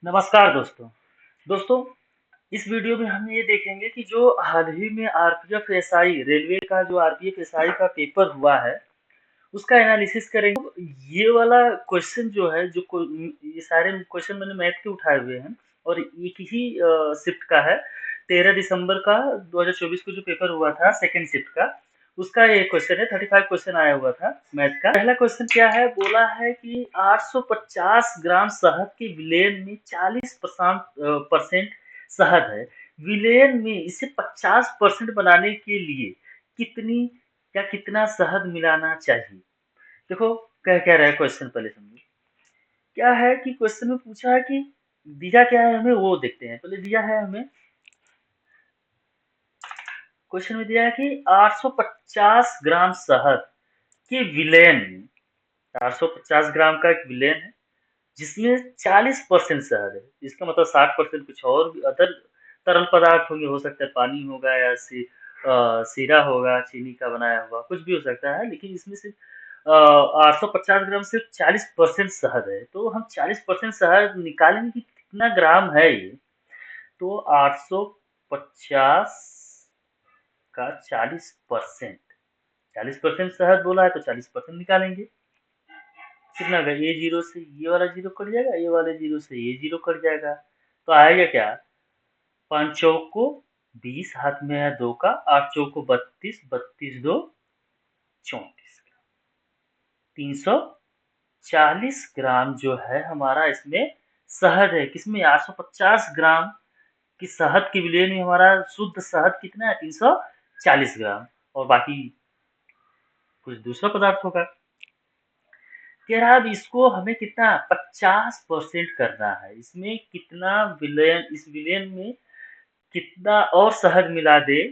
नमस्कार दोस्तों। दोस्तों, इस वीडियो में हम ये देखेंगे कि जो हाल ही में आरपीएफ एसआई रेलवे का जो आरपीएफ एसआई का पेपर हुआ है, उसका एनालिसिस करेंगे। ये वाला क्वेश्चन जो है, ये सारे क्वेश्चन मैंने मैथ के उठाए हुए हैं और एक ही शिफ्ट का है। 13 दिसंबर का 2024 को जो पेपर हुआ था सेकंड शिफ्ट का, उसका ये क्वेश्चन है। 35 क्वेश्चन आया हुआ था मैथ का। पहला क्वेश्चन क्या है, बोला है कि 850 ग्राम शहद के विलेन में 40% शहद है। विलेन में इसे 50% बनाने के लिए कितनी या कितना शहद मिलाना चाहिए। देखो कह क्या रहा है क्वेश्चन, पहले समझो क्या है कि क्वेश्चन में पूछा है कि दिया क्या है हमें, वो देखते हैं। पहले दिया है हमें, क्वेश्चन में दिया है कि 850 ग्राम शहद के विलेन में, 450 ग्राम का एक विलेन है जिसमें 40% शहद है। इसका मतलब 60% कुछ और भी अदर तरल पदार्थ होंगे, हो सकता है पानी होगा या सीरा होगा, चीनी का बनाया हुआ कुछ भी हो सकता है, लेकिन इसमें से 850 ग्राम से 40% शहद है। तो हम 40% शहद निकालेंगे कि कितना ग्राम है ये। तो 850 का 40%, 40% शहद बोला है तो 40% निकालेंगे। कितना होगा, ये जीरो से ये वाला जीरो कट जाएगा, ये वाले जीरो से ये जीरो कट जाएगा। तो आएगा क्या, 5 चौक को 20, हाथ में है 2 का, 8 चौक को 32, 32 2 34, 340 ग्राम जो है हमारा इसमें शहद है। किसमें, 850 ग्राम की शहद के विलय में हमारा शुद्ध शहद कितना है, 340 ग्राम। और बाकी कुछ दूसरा पदार्थ होगा। कह रहा है अब इसको हमें कितना 50% करना है। इसमें कितना विलयन, इस विलयन में कितना और शहद मिला दे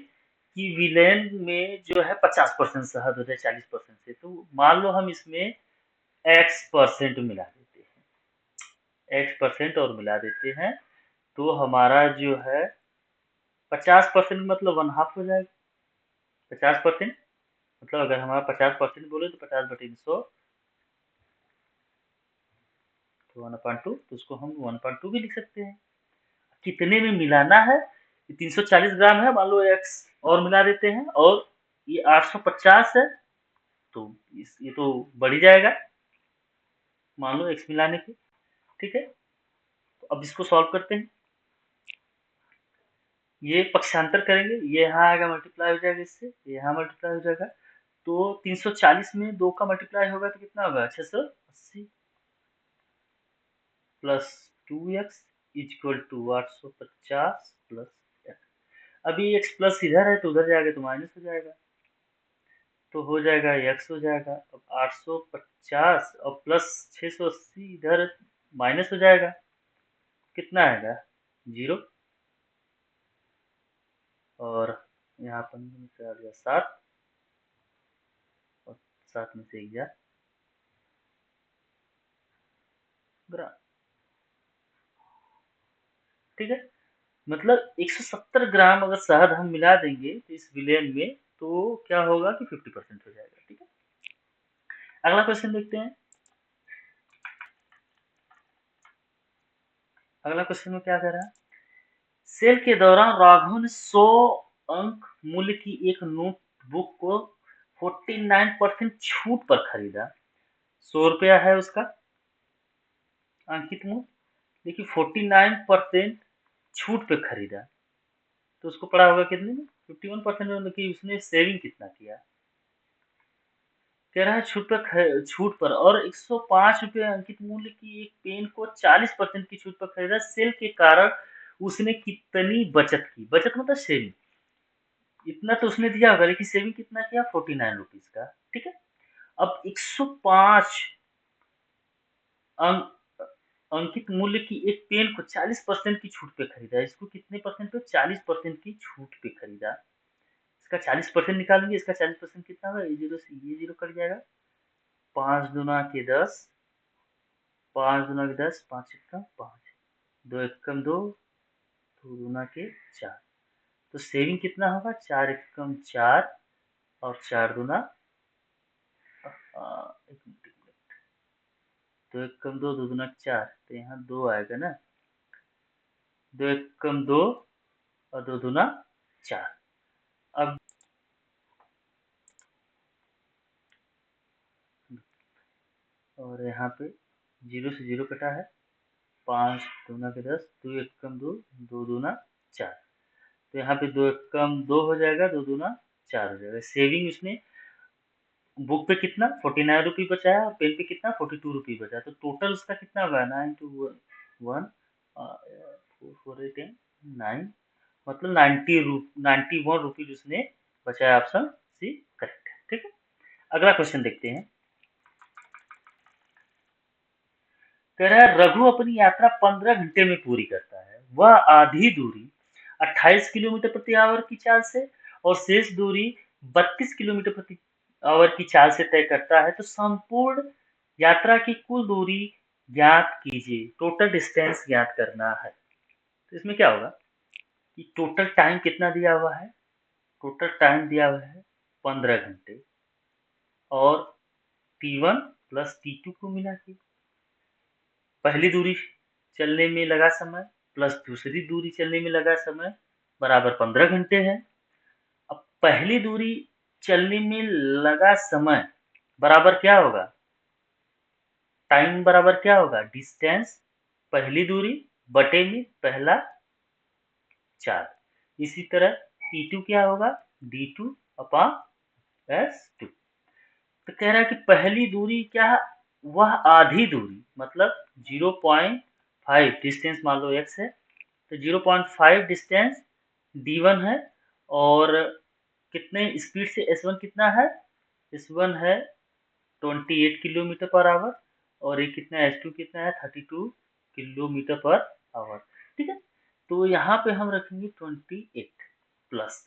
कि विलयन में जो है 50% शहद हो जाए 40% से। तो मान लो हम इसमें x% मिला देते हैं, x% और मिला देते हैं, तो हमारा जो है 50% मतलब 1/2 हो जाएगा। 50% मतलब अगर हमारा 50% बोले तो 50/100 तो 1/2, तो उसको हम 1/2 भी लिख सकते हैं। कितने में मिलाना है, 340 ग्राम है, मान लो एक्स और मिला देते हैं, और ये 850 है तो ये तो बढ़ ही जाएगा मान लो एक्स मिलाने के। ठीक है, तो अब इसको सॉल्व करते हैं। ये पक्षांतर करेंगे, ये यहाँ आएगा मल्टीप्लाई हो जाएगा, इससे ये यहाँ मल्टीप्लाई हो जाएगा। तो 340 में 2 का मल्टीप्लाई होगा तो कितना होगा, 680 plus 2x equal to 850 plus x. अभी एक्स प्लस इधर है तो उधर जाएगा तो माइनस हो जाएगा, तो हो जाएगा एक्स हो जाएगा। अब 850 और प्लस 680 इधर माइनस हो जाएगा, कितना आएगा, 0। और यहाँ 15 में से आ गया 7, और 7 में से 11 ग्राम। ठीक है, मतलब 170 ग्राम अगर शहद हम मिला देंगे तो इस विलेन में, तो क्या होगा कि 50% हो जाएगा। ठीक है, अगला क्वेश्चन देखते हैं। अगला क्वेश्चन में क्या कह रहा है, सेल के दौरान राघव ने 100 अंक मूल्य की एक नोटबुक को 49% छूट पर खरीदा। 100 रुपया है उसका अंकित मूल्य, लेकिन 49% छूट पे खरीदा, तो उसको पड़ा होगा कितने में, 51% में। मतलब कि उसने सेविंग कितना किया। कह रहा है छूट पर और 105 रुपये अंकित मूल्य की एक पेन को 40% की छूट पर खरीदा। सेल के कारण उसने कितनी बचत की, बचत मतलब सेविंग। इतना तो उसने दिया होगा, लेकिन सेविंग कितना किया, 49 रुपीज का। ठीक है, अब 105 अंक अंकित मूल्य की एक पेन को 40% की छूट पे खरीदा। इसको कितने परसेंट पे, 40% की छूट पे खरीदा। इसका 40% निकालेंगे, इसका 40% कितना होगा, ये जीरो से ये जीरो कट जाएगा। 5 दूना के 10, 5 दूना के 10, 5 एकम 5, 2 एकम 2, 2 दूना के 4। तो सेविंग कितना होगा, 4 एकम 4 और 4 दूना, एक मिनट, 2 एकम 2, 2 दूना 4, तो यहाँ 2 आएगा ना। 2 एकम 2 और 2 दूना 4। अब और यहाँ पे 0 से 0 कटा है, 5 दूना के 10, 2 एकम 2, 2 दूना 4। तो यहाँ पे 2 एकम 2 हो जाएगा, 2 दूना 4 हो जाएगा। सेविंग उसने बुक पे कितना 49 रुपी बचा है और पेन पे कितना 42 रुपी बचा है। तो टोटल उसका कितना होगा 9 इंटू 1 4 8 9 मतलब 91 रुपीज उसने बचाया। ऑप्शन सी करेक्ट है। ठीक है, अगला क्वेश्चन देखते हैं। कह रहा है रघु अपनी यात्रा 15 घंटे में पूरी करता है। वह आधी दूरी 28 किलोमीटर प्रति आवर की चाल से और शेष दूरी 32 किलोमीटर प्रति आवर की चाल से तय करता है। तो संपूर्ण यात्रा की कुल दूरी ज्ञात कीजिए। टोटल डिस्टेंस ज्ञात करना है। तो इसमें क्या होगा कि टोटल टाइम कितना दिया हुआ है। टोटल टाइम दिया हुआ है 15 घंटे और T1 प्लस T2 को मिला के पहली दूरी चलने में लगा समय प्लस दूसरी दूरी चलने में लगा समय बराबर 15 घंटे है। अब पहली दूरी चलने में लगा समय बराबर क्या होगा, टाइम बराबर क्या होगा, डिस्टेंस पहली दूरी बटे में पहला 4। इसी तरह T2 क्या होगा, D2 अपॉन S2। तो कह रहा है कि पहली दूरी क्या है, वह आधी दूरी मतलब 0.5 डिस्टेंस मान लो x है, तो 0.5 डिस्टेंस d1 है और कितने स्पीड से s1 कितना है, s1 है 28 किलोमीटर पर आवर और ये कितना s2 कितना है 32 किलोमीटर पर आवर। ठीक है, तो यहाँ पे हम रखेंगे 28 प्लस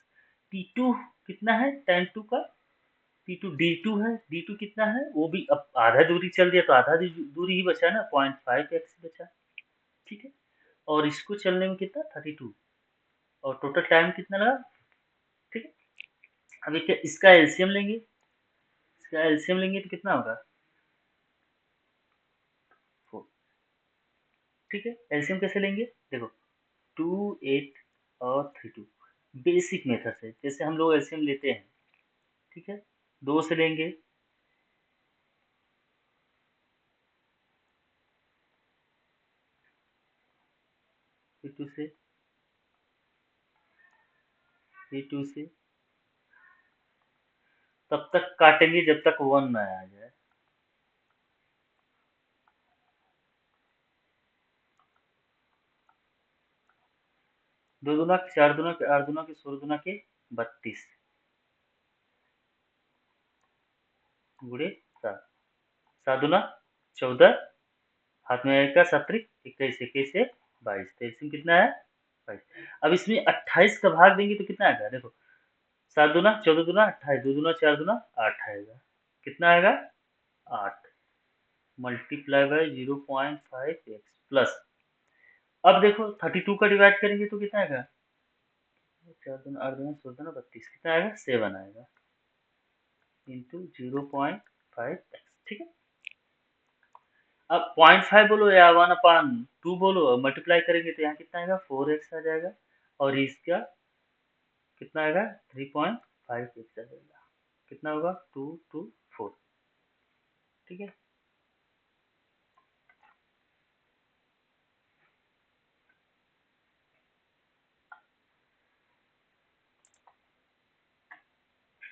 T2 कितना है tan 2 का T2 D2 है, D2 कितना है वो भी अब आधा दूरी चल दिया तो आधा दूरी ही बचा ना 0.5x बचा। ठीक है, और इसको चलने में कितना 32 और टोटल टाइम कितना लगा। ठीक है, अभी क्या इसका एलसीएम लेंगे, इसका एलसीएम लेंगे तो कितना होगा 4। ठीक है, एलसीएम कैसे लेंगे देखो 2 8 और 32 बेसिक मेथड से जैसे हम लोग एलसीएम लेते हैं। ठीक है, 2 से लेंगे 32 से 32 से तब तक काटेंगे जब तक 1 ना आ जाए। दो दूना चार दूना के आठ दूना के 16 दूना के 32 गुड़े 7, 7 दूना 14, हाथ में आएगा 17 21 21 से 22, तो इसमें कितना है 22। अब इसमें 28 का भाग देंगे तो कितना आएगा देखो 7 दूना 14 दूना 28, 2 दूना 4 दूना 8 आएगा, कितना आएगा 8 मल्टीप्लाई बाय 0.5x प्लस अब देखो 32 का डिवाइड करेंगे तो कितना आएगा 4 दूना 8 दूना 16 दूना 32 कितना आएगा 7 आएगा इंटू 0.5x। ठीक है, अब 0.5 बोलो या 1/2 बोलो मल्टीप्लाई करेंगे तो यहाँ कितना आएगा 4x आ जाएगा और इसका कितना आएगा 3.5x आ जाएगा, कितना होगा 224। ठीक है,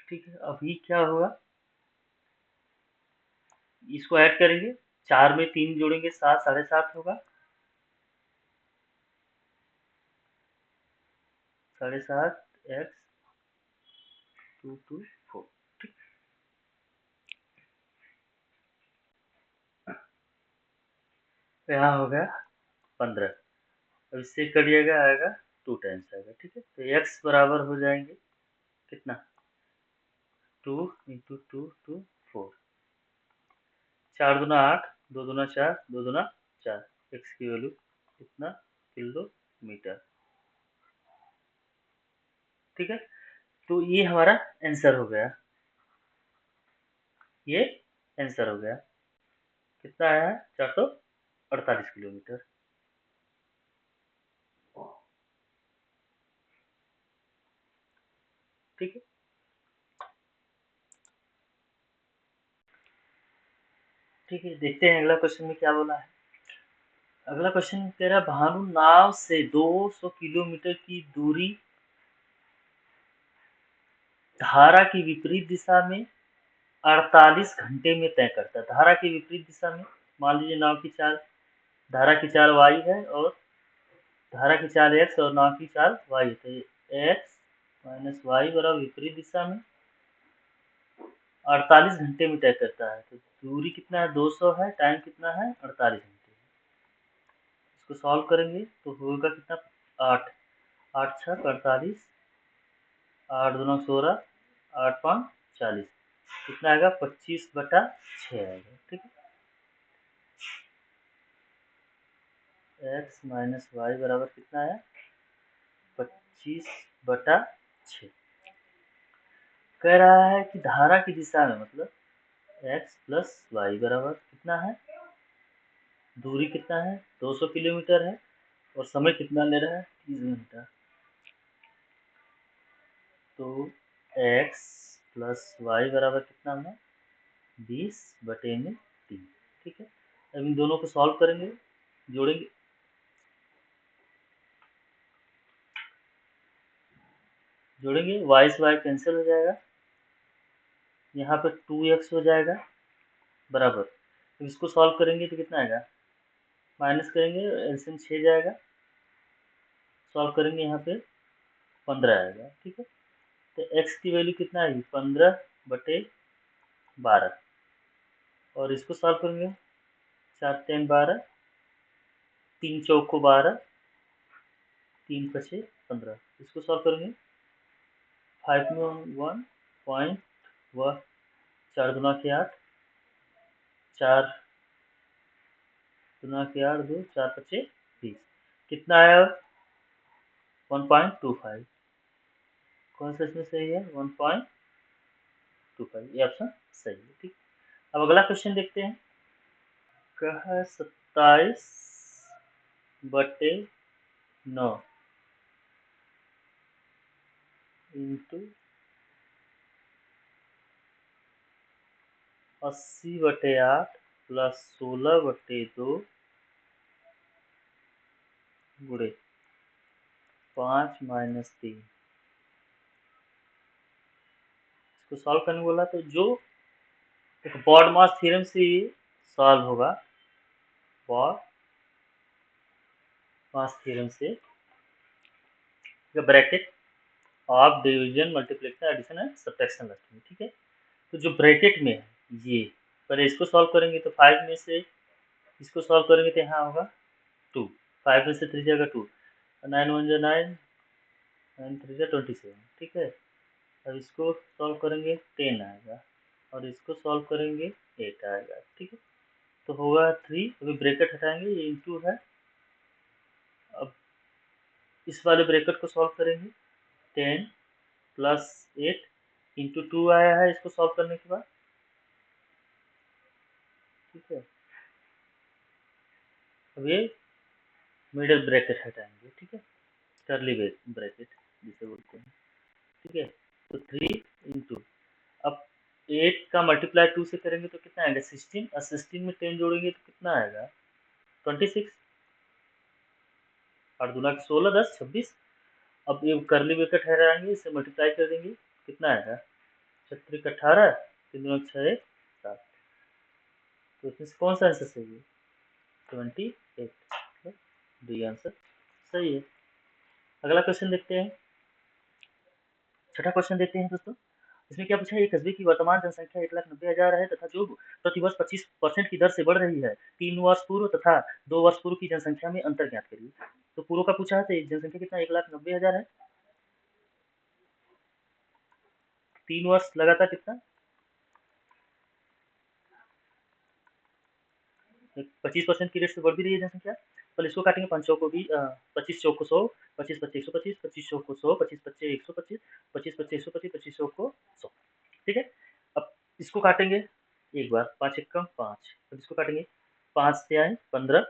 ठीक है, अभी क्या होगा इसको ऐड करेंगे 4 में 3 जोड़ेंगे 7 7.5 होगा 7.5x 224। ठीक, तो यहाँ हो गया 15, अब इससे करिएगा आएगा 2 टाइम्स आएगा। ठीक है, तो x बराबर हो जाएंगे कितना 2 इंटू 2 टू 4, 4 दूना 8, 2 दूना 4, 2 दूना 4, x की वैल्यू कितना किलोमीटर। ठीक है, तो ये हमारा आंसर हो गया, ये आंसर हो गया कितना आया है 448 किलोमीटर। ठीक है, देखते हैं अगला क्वेश्चन में क्या बोला है। अगला क्वेश्चन कह रहा है भानु नाव से 200 किलोमीटर की दूरी धारा की विपरीत दिशा में 48 घंटे में तय करता है। धारा की विपरीत दिशा में मान लीजिए नाव की चाल, धारा की चाल y है और धारा की चाल x और नाव की चाल y है, तो x माइनस वाई बराबर विपरीत दिशा में 48 घंटे में तय करता है। तो दूरी कितना है 200 है, टाइम कितना है 48 घंटे। इसको सॉल्व करेंगे तो होगा कितना 8, 8 छः 48, 8 दूना 16, 8 पाँच 40, कितना आएगा 25/6 आएगा। ठीक है, x माइनस वाई बराबर कितना है 25/6। कह रहा है कि धारा की दिशा में मतलब x प्लस वाई बराबर कितना है, दूरी कितना है 200 किलोमीटर है और समय कितना ले रहा है 30 घंटा। तो x प्लस वाई बराबर कितना होगा 20/3। ठीक है, अब इन दोनों को सॉल्व करेंगे, जोड़ेंगे, y से y कैंसिल हो जाएगा, यहाँ पे 2x हो जाएगा बराबर। तो इसको सॉल्व करेंगे तो कितना आएगा, माइनस करेंगे एलसीएम 6 जाएगा, सॉल्व करेंगे यहाँ पे 15 आएगा। ठीक है, तो x की वैल्यू कितना आएगी 15/12 और इसको सॉल्व करेंगे 4 3 12, 3 चौक को 12, 3 पचे 15, इसको सॉल्व करेंगे 5 में 1 पॉइंट वह 4 गुना के 8, 4 गुना के 8 2 4 पचे 20, कितना आया 1.25। कौन सा इसमें सही है 1.25, ये ऑप्शन सही है। ठीक, अब अगला क्वेश्चन देखते हैं। कहा 27/9 इंटू 80/8 प्लस 16/2 गुणे 5 माइनस 3। इसको सॉल्व करने बोला तो जो बॉड मास थ्योरम से सॉल्व होगा, बॉड मास थ्योरम से bracket of division multiplication addition and subtraction रखेंगे। ठीक है, तो जो ब्रैकेट में है ये, पहले इसको सॉल्व करेंगे तो 5 में से इसको सॉल्व करेंगे तो यहाँ होगा 2, 5 में से 3 जाएगा 2, 9 1 जा 9, 9 3 जा 27। ठीक है, अब इसको सॉल्व करेंगे 10 आएगा और इसको सॉल्व करेंगे 8 आएगा। ठीक है, तो होगा 3, अभी ब्रैकेट हटाएंगे, ये इंटू है। अब इस वाले ब्रैकेट को सॉल्व करेंगे 10 प्लस 8 इंटू 2 आया है इसको सॉल्व करने के बाद। ठीक है, अब ये मिडिल ब्रैकेट हटाएंगे। ठीक है, कर्ली ब्रैकेट जिसे बोलते हैं। ठीक है, तो 3 इंटू, अब 8 का मल्टीप्लाई 2 से करेंगे तो कितना आएगा 16, और 16 में 10 जोड़ेंगे तो कितना आएगा 26, 8 दूना 16 10 26। अब ये कर्ली ब्रैकेट हटाएंगे, इसे मल्टीप्लाई कर देंगे, कितना आएगा 36 18, 3 दूना 6 7। तो इसमें से कौन सा आंसर सही है 28, डी आंसर सही है। अगला क्वेश्चन देखते हैं, छठा क्वेश्चन देखते हैं दोस्तों। इसमें क्या पूछा है, एक कस्बे की वर्तमान जनसंख्या 1,90,000 है तथा जो प्रतिवर्ष 25% की दर से बढ़ रही है। 3 वर्ष पूर्व तथा 2 वर्ष पूर्व की जनसंख्या में अंतर ज्ञात करिए। तो पूर्व का पूछा है तो जनसंख्या कितना 1,90,000 है, 3 वर्ष लगातार कितना 25% की रेट से बढ़ भी रही है जनसंख्या। पहले इसको काटेंगे 5 चौक को भी 25 चौक को 100, 25 25 125, 25 चौक को 100, 25 25 125, 25 25 125, 25 चौक को 100। ठीक है, अब इसको काटेंगे एक बार, 5 एक कम 5, अब इसको काटेंगे 5 से आए 15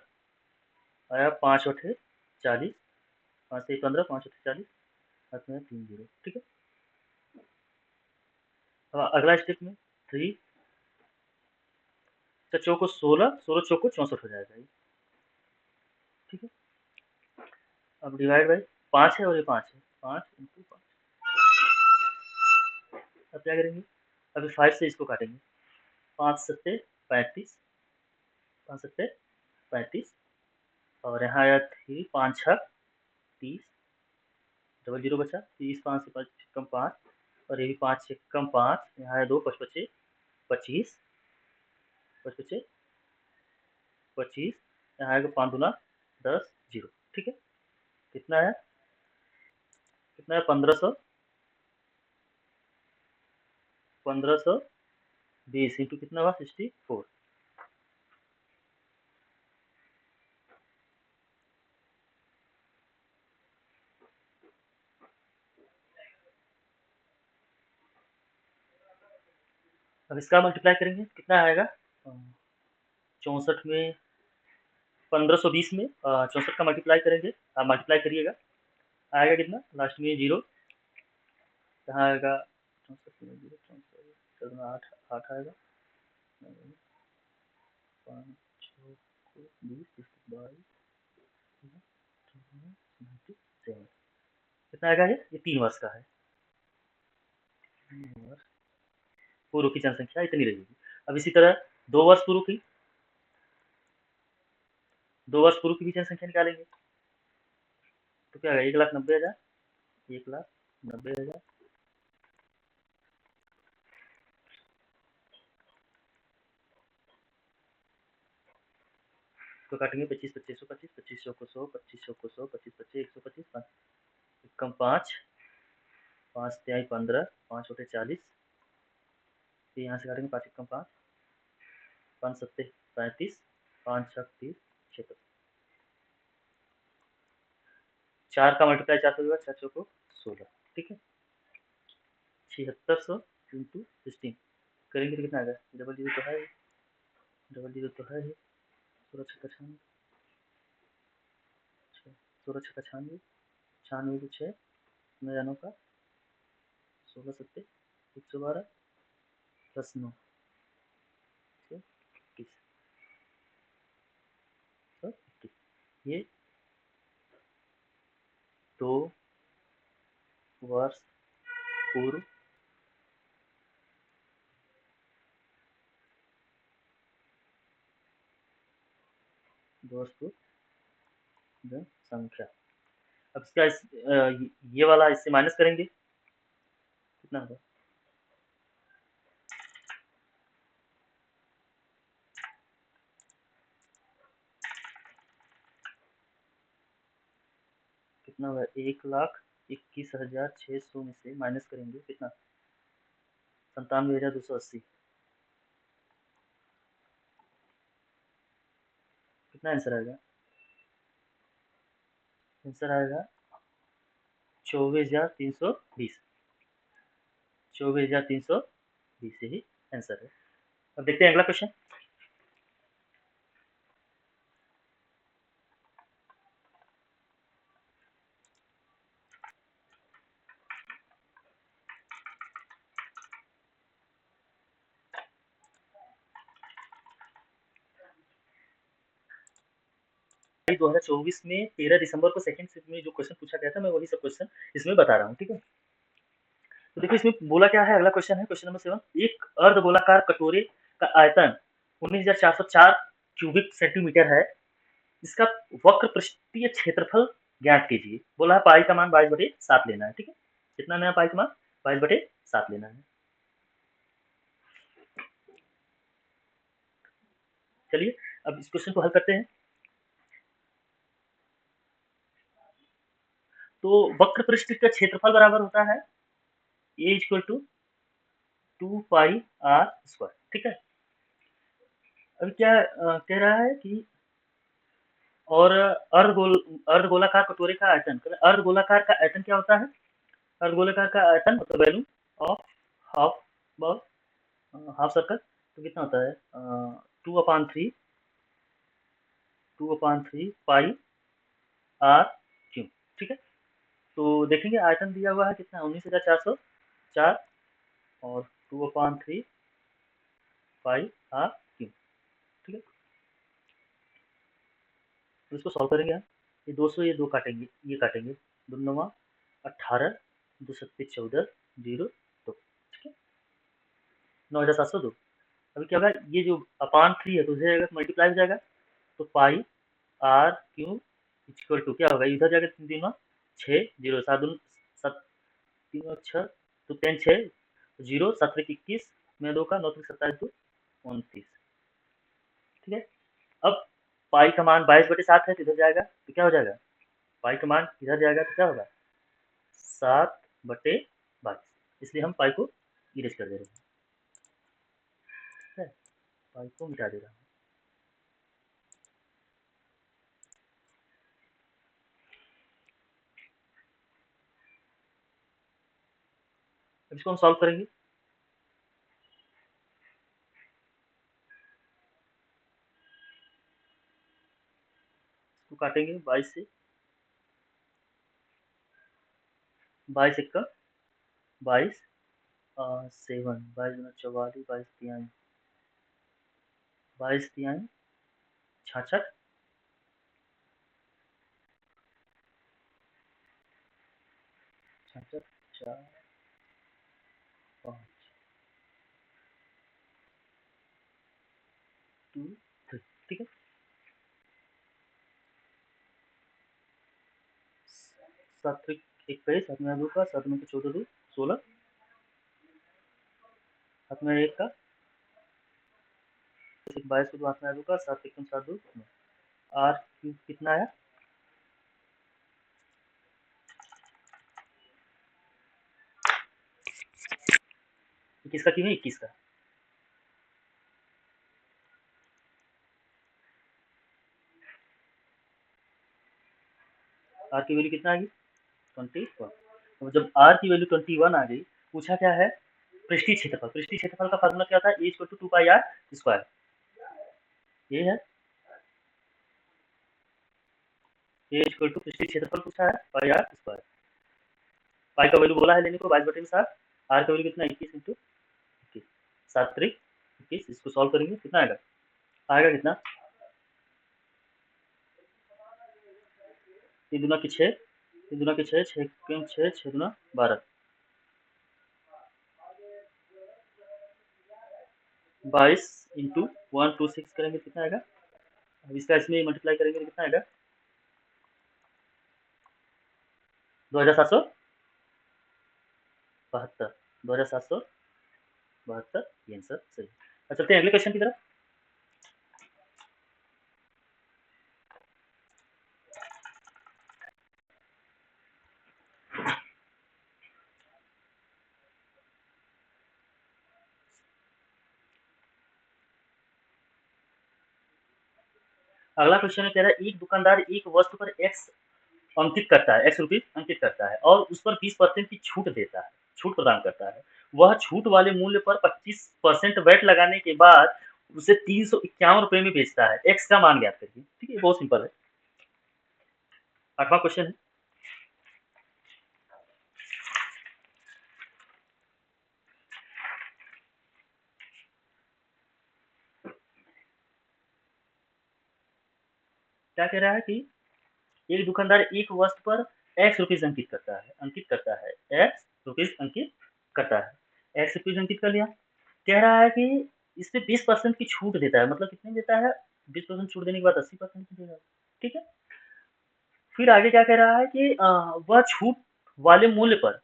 आया, 5 8 40, 5 से 15 5 8 40, हाथ में 3 0। ठीक है, अब अगला स्टेप में 3 इसका चौको 16, 16 चौको 64 हो जाएगा ये, ठीक है। अब डिवाइड बाई 5 है और ये 5 है, 5 इंटू 5। अब क्या करेंगे, अभी 5 से इसको काटेंगे, 5 सत्ते 35, 5 सत्ते 35, और यहाँ आया 3, 5 छः 30, डबल जीरो बचा, 30, 5 से 5 कम 5, और ये भी 5 से कम 5, यहाँ है 2, 5 बचे 25, 5 बचे 25, यहाँ आएगा 5 दूना 10, 0, ठीक है। कितना है, कितना है 1500, 1520 इंटू कितना हुआ 64। अब इसका मल्टीप्लाई करेंगे कितना आएगा, 64 में 1520 में 64 का मल्टीप्लाई करेंगे, आप मल्टीप्लाई करिएगा, आएगा कितना लास्ट में 0, यहाँ आएगा 64 में 0, 64 8 8 आएगा, 5 6 20 22 97, कितना आएगा ये 3 वर्ष का है, पूर्व की जनसंख्या इतनी रहेगी। अब इसी तरह 2 वर्ष पूर्व की, 2 वर्ष पूर्व की भी जनसंख्या निकालेंगे, तो क्या आएगा 1,90,000, 1,90,000, तो काटेंगे 25 25 25 25 को 100 25 को 100 25 25 125 कम 5 5 त्याई 15 5 होते 40, फिर यहाँ से काटेंगे 5 कम 5 5 सत्ते 35 5 छः 30 76, 4 का मल्टीप्लाई 4 से होगा 4 चौको 16, ठीक है। 7600 इंटू 16 करेंगे तो कितना आएगा, डबल जीरो तो है, डबल जीरो तो है ही, 16 छक्का 96, 16 छक्का 96, 96 को 6 9 जानों का 16 सत्ते 112 प्लस 9 ये 2 वर्ष पूर्व जनसंख्या। अब इसका ये वाला इससे माइनस करेंगे, कितना होगा, कितना होगा 1,21,600 में से माइनस करेंगे कितना 97,280, कितना आंसर आएगा, आंसर आएगा 24,320, 24,320 ही आंसर है। अब देखते हैं अगला क्वेश्चन। जनवरी 2024 में 13 दिसंबर को सेकंड शिफ्ट में जो क्वेश्चन पूछा गया था, मैं वही सब क्वेश्चन इसमें बता रहा हूँ, ठीक है। तो देखो इसमें बोला क्या है, अगला क्वेश्चन है क्वेश्चन नंबर 7, एक अर्धगोलाकार कटोरे का आयतन 19,404 क्यूबिक सेंटीमीटर है, इसका वक्र पृष्ठीय क्षेत्रफल ज्ञात कीजिए। बोला है पाई का मान 22/7 लेना है, ठीक है। कितना नया पाई का मान 22/7 लेना है। चलिए अब इस क्वेश्चन को हल करते हैं। तो वक्र पृष्ठ का क्षेत्रफल बराबर होता है a इक्वल टू 2πr², ठीक है। अब क्या कह रहा है कि और अर्धगोलाकार कटोरे का आयतन, अर्धगोलाकार का आयतन क्या होता है, अर्धगोलाकार का आयतन मतलब value of half ball half circle, तो कितना होता है 2/3 पाई आर क्यूब, ठीक है। तो देखेंगे आयतन दिया हुआ है कितना 19,404 और 2/3 पाई आर क्यूब, तो इसको सॉल्व करेंगे हम, ये 200 ये 2 काटेंगे, ये काटेंगे, 2 9 18, 2 7 14, 0 2, ठीक है, 9702। अभी क्या होगा, ये जो अपान 3 है तो उधर जाएगा मल्टीप्लाई हो जाएगा, तो पाई आर क्यू इक्वल टू क्या होगा, इधर जाएगा 3 3 6 0 7 2 7 3 6 तो 10 6 0 7 21 में 2 का 9 27 2 29, ठीक है। अब पाई का मान 22/7 है तो इधर जाएगा तो क्या हो जाएगा, पाई का मान इधर जाएगा तो क्या होगा 7/22, इसलिए हम पाई को इरेज कर दे रहे हैं, ठीक है, पाई को मिटा दे रहा हूँ। अब इसको हम सॉल्व करेंगे, इसको काटेंगे 22 से, 22 1 का 22 7 22 दूना 44 22 तिहाई 66 66 4 5 2 3, ठीक है। 7 21 7 में 2 का 7 में 14 2 16 7 में 1 का 22 को 2 हाथ में 2 का 7 1 7 2 आर क्यूब कितना है, किसका क्यों है 21 का, आर की वैल्यू कितना आ गई 21, तो जब आर की वैल्यू 21 आ गई, पूछा क्या है पृष्ठीय क्षेत्रफल, पृष्ठीय क्षेत्रफल का फार्मूला क्या था, A equal to 2 pi r square, ये है ए इक्वल टू पृष्ठीय क्षेत्रफल पूछा है पाई आर स्क्वायर, पाई का वैल्यू बोला है लेने को 22/7, आर का वैल्यू कितना 21 इंटू 21 7 3 21, इसको सॉल्व करेंगे कितना आएगा, आएगा कितना 3 दूना की 6 3 दूना की 6 6 6 6 दूना 12 22 इंटू 126 करेंगे कितना आएगा, अब इसका इसमें मल्टीप्लाई करेंगे तो कितना आएगा 2772, 2772, ये आंसर सही। अब चलते हैं अगले क्वेश्चन की तरफ। अगला क्वेश्चन कह रहा है एक दुकानदार एक वस्तु पर एक्स अंकित करता है, एक्स रुपीज अंकित करता है और उस पर 20% की छूट देता है, छूट प्रदान करता है, वह छूट वाले मूल्य पर 25% वैट लगाने के बाद उसे 351 रुपए में बेचता है, एक्स का मान ज्ञात करिए, ठीक है, बहुत सिंपल है। 8वां क्वेश्चन है, क्या कह रहा है कि एक दुकानदार एक वस्तु पर एक्स रुपीज अंकित करता है, एक्स रुपीज अंकित करता है, एक्स रुपीज अंकित कर लिया, कह रहा है कि इस पे 20% की छूट देता है, मतलब कितने देता है 20% छूट देने के बाद 80% की देगा, ठीक है। फिर आगे क्या कह रहा है कि वह छूट वाले मूल्य पर,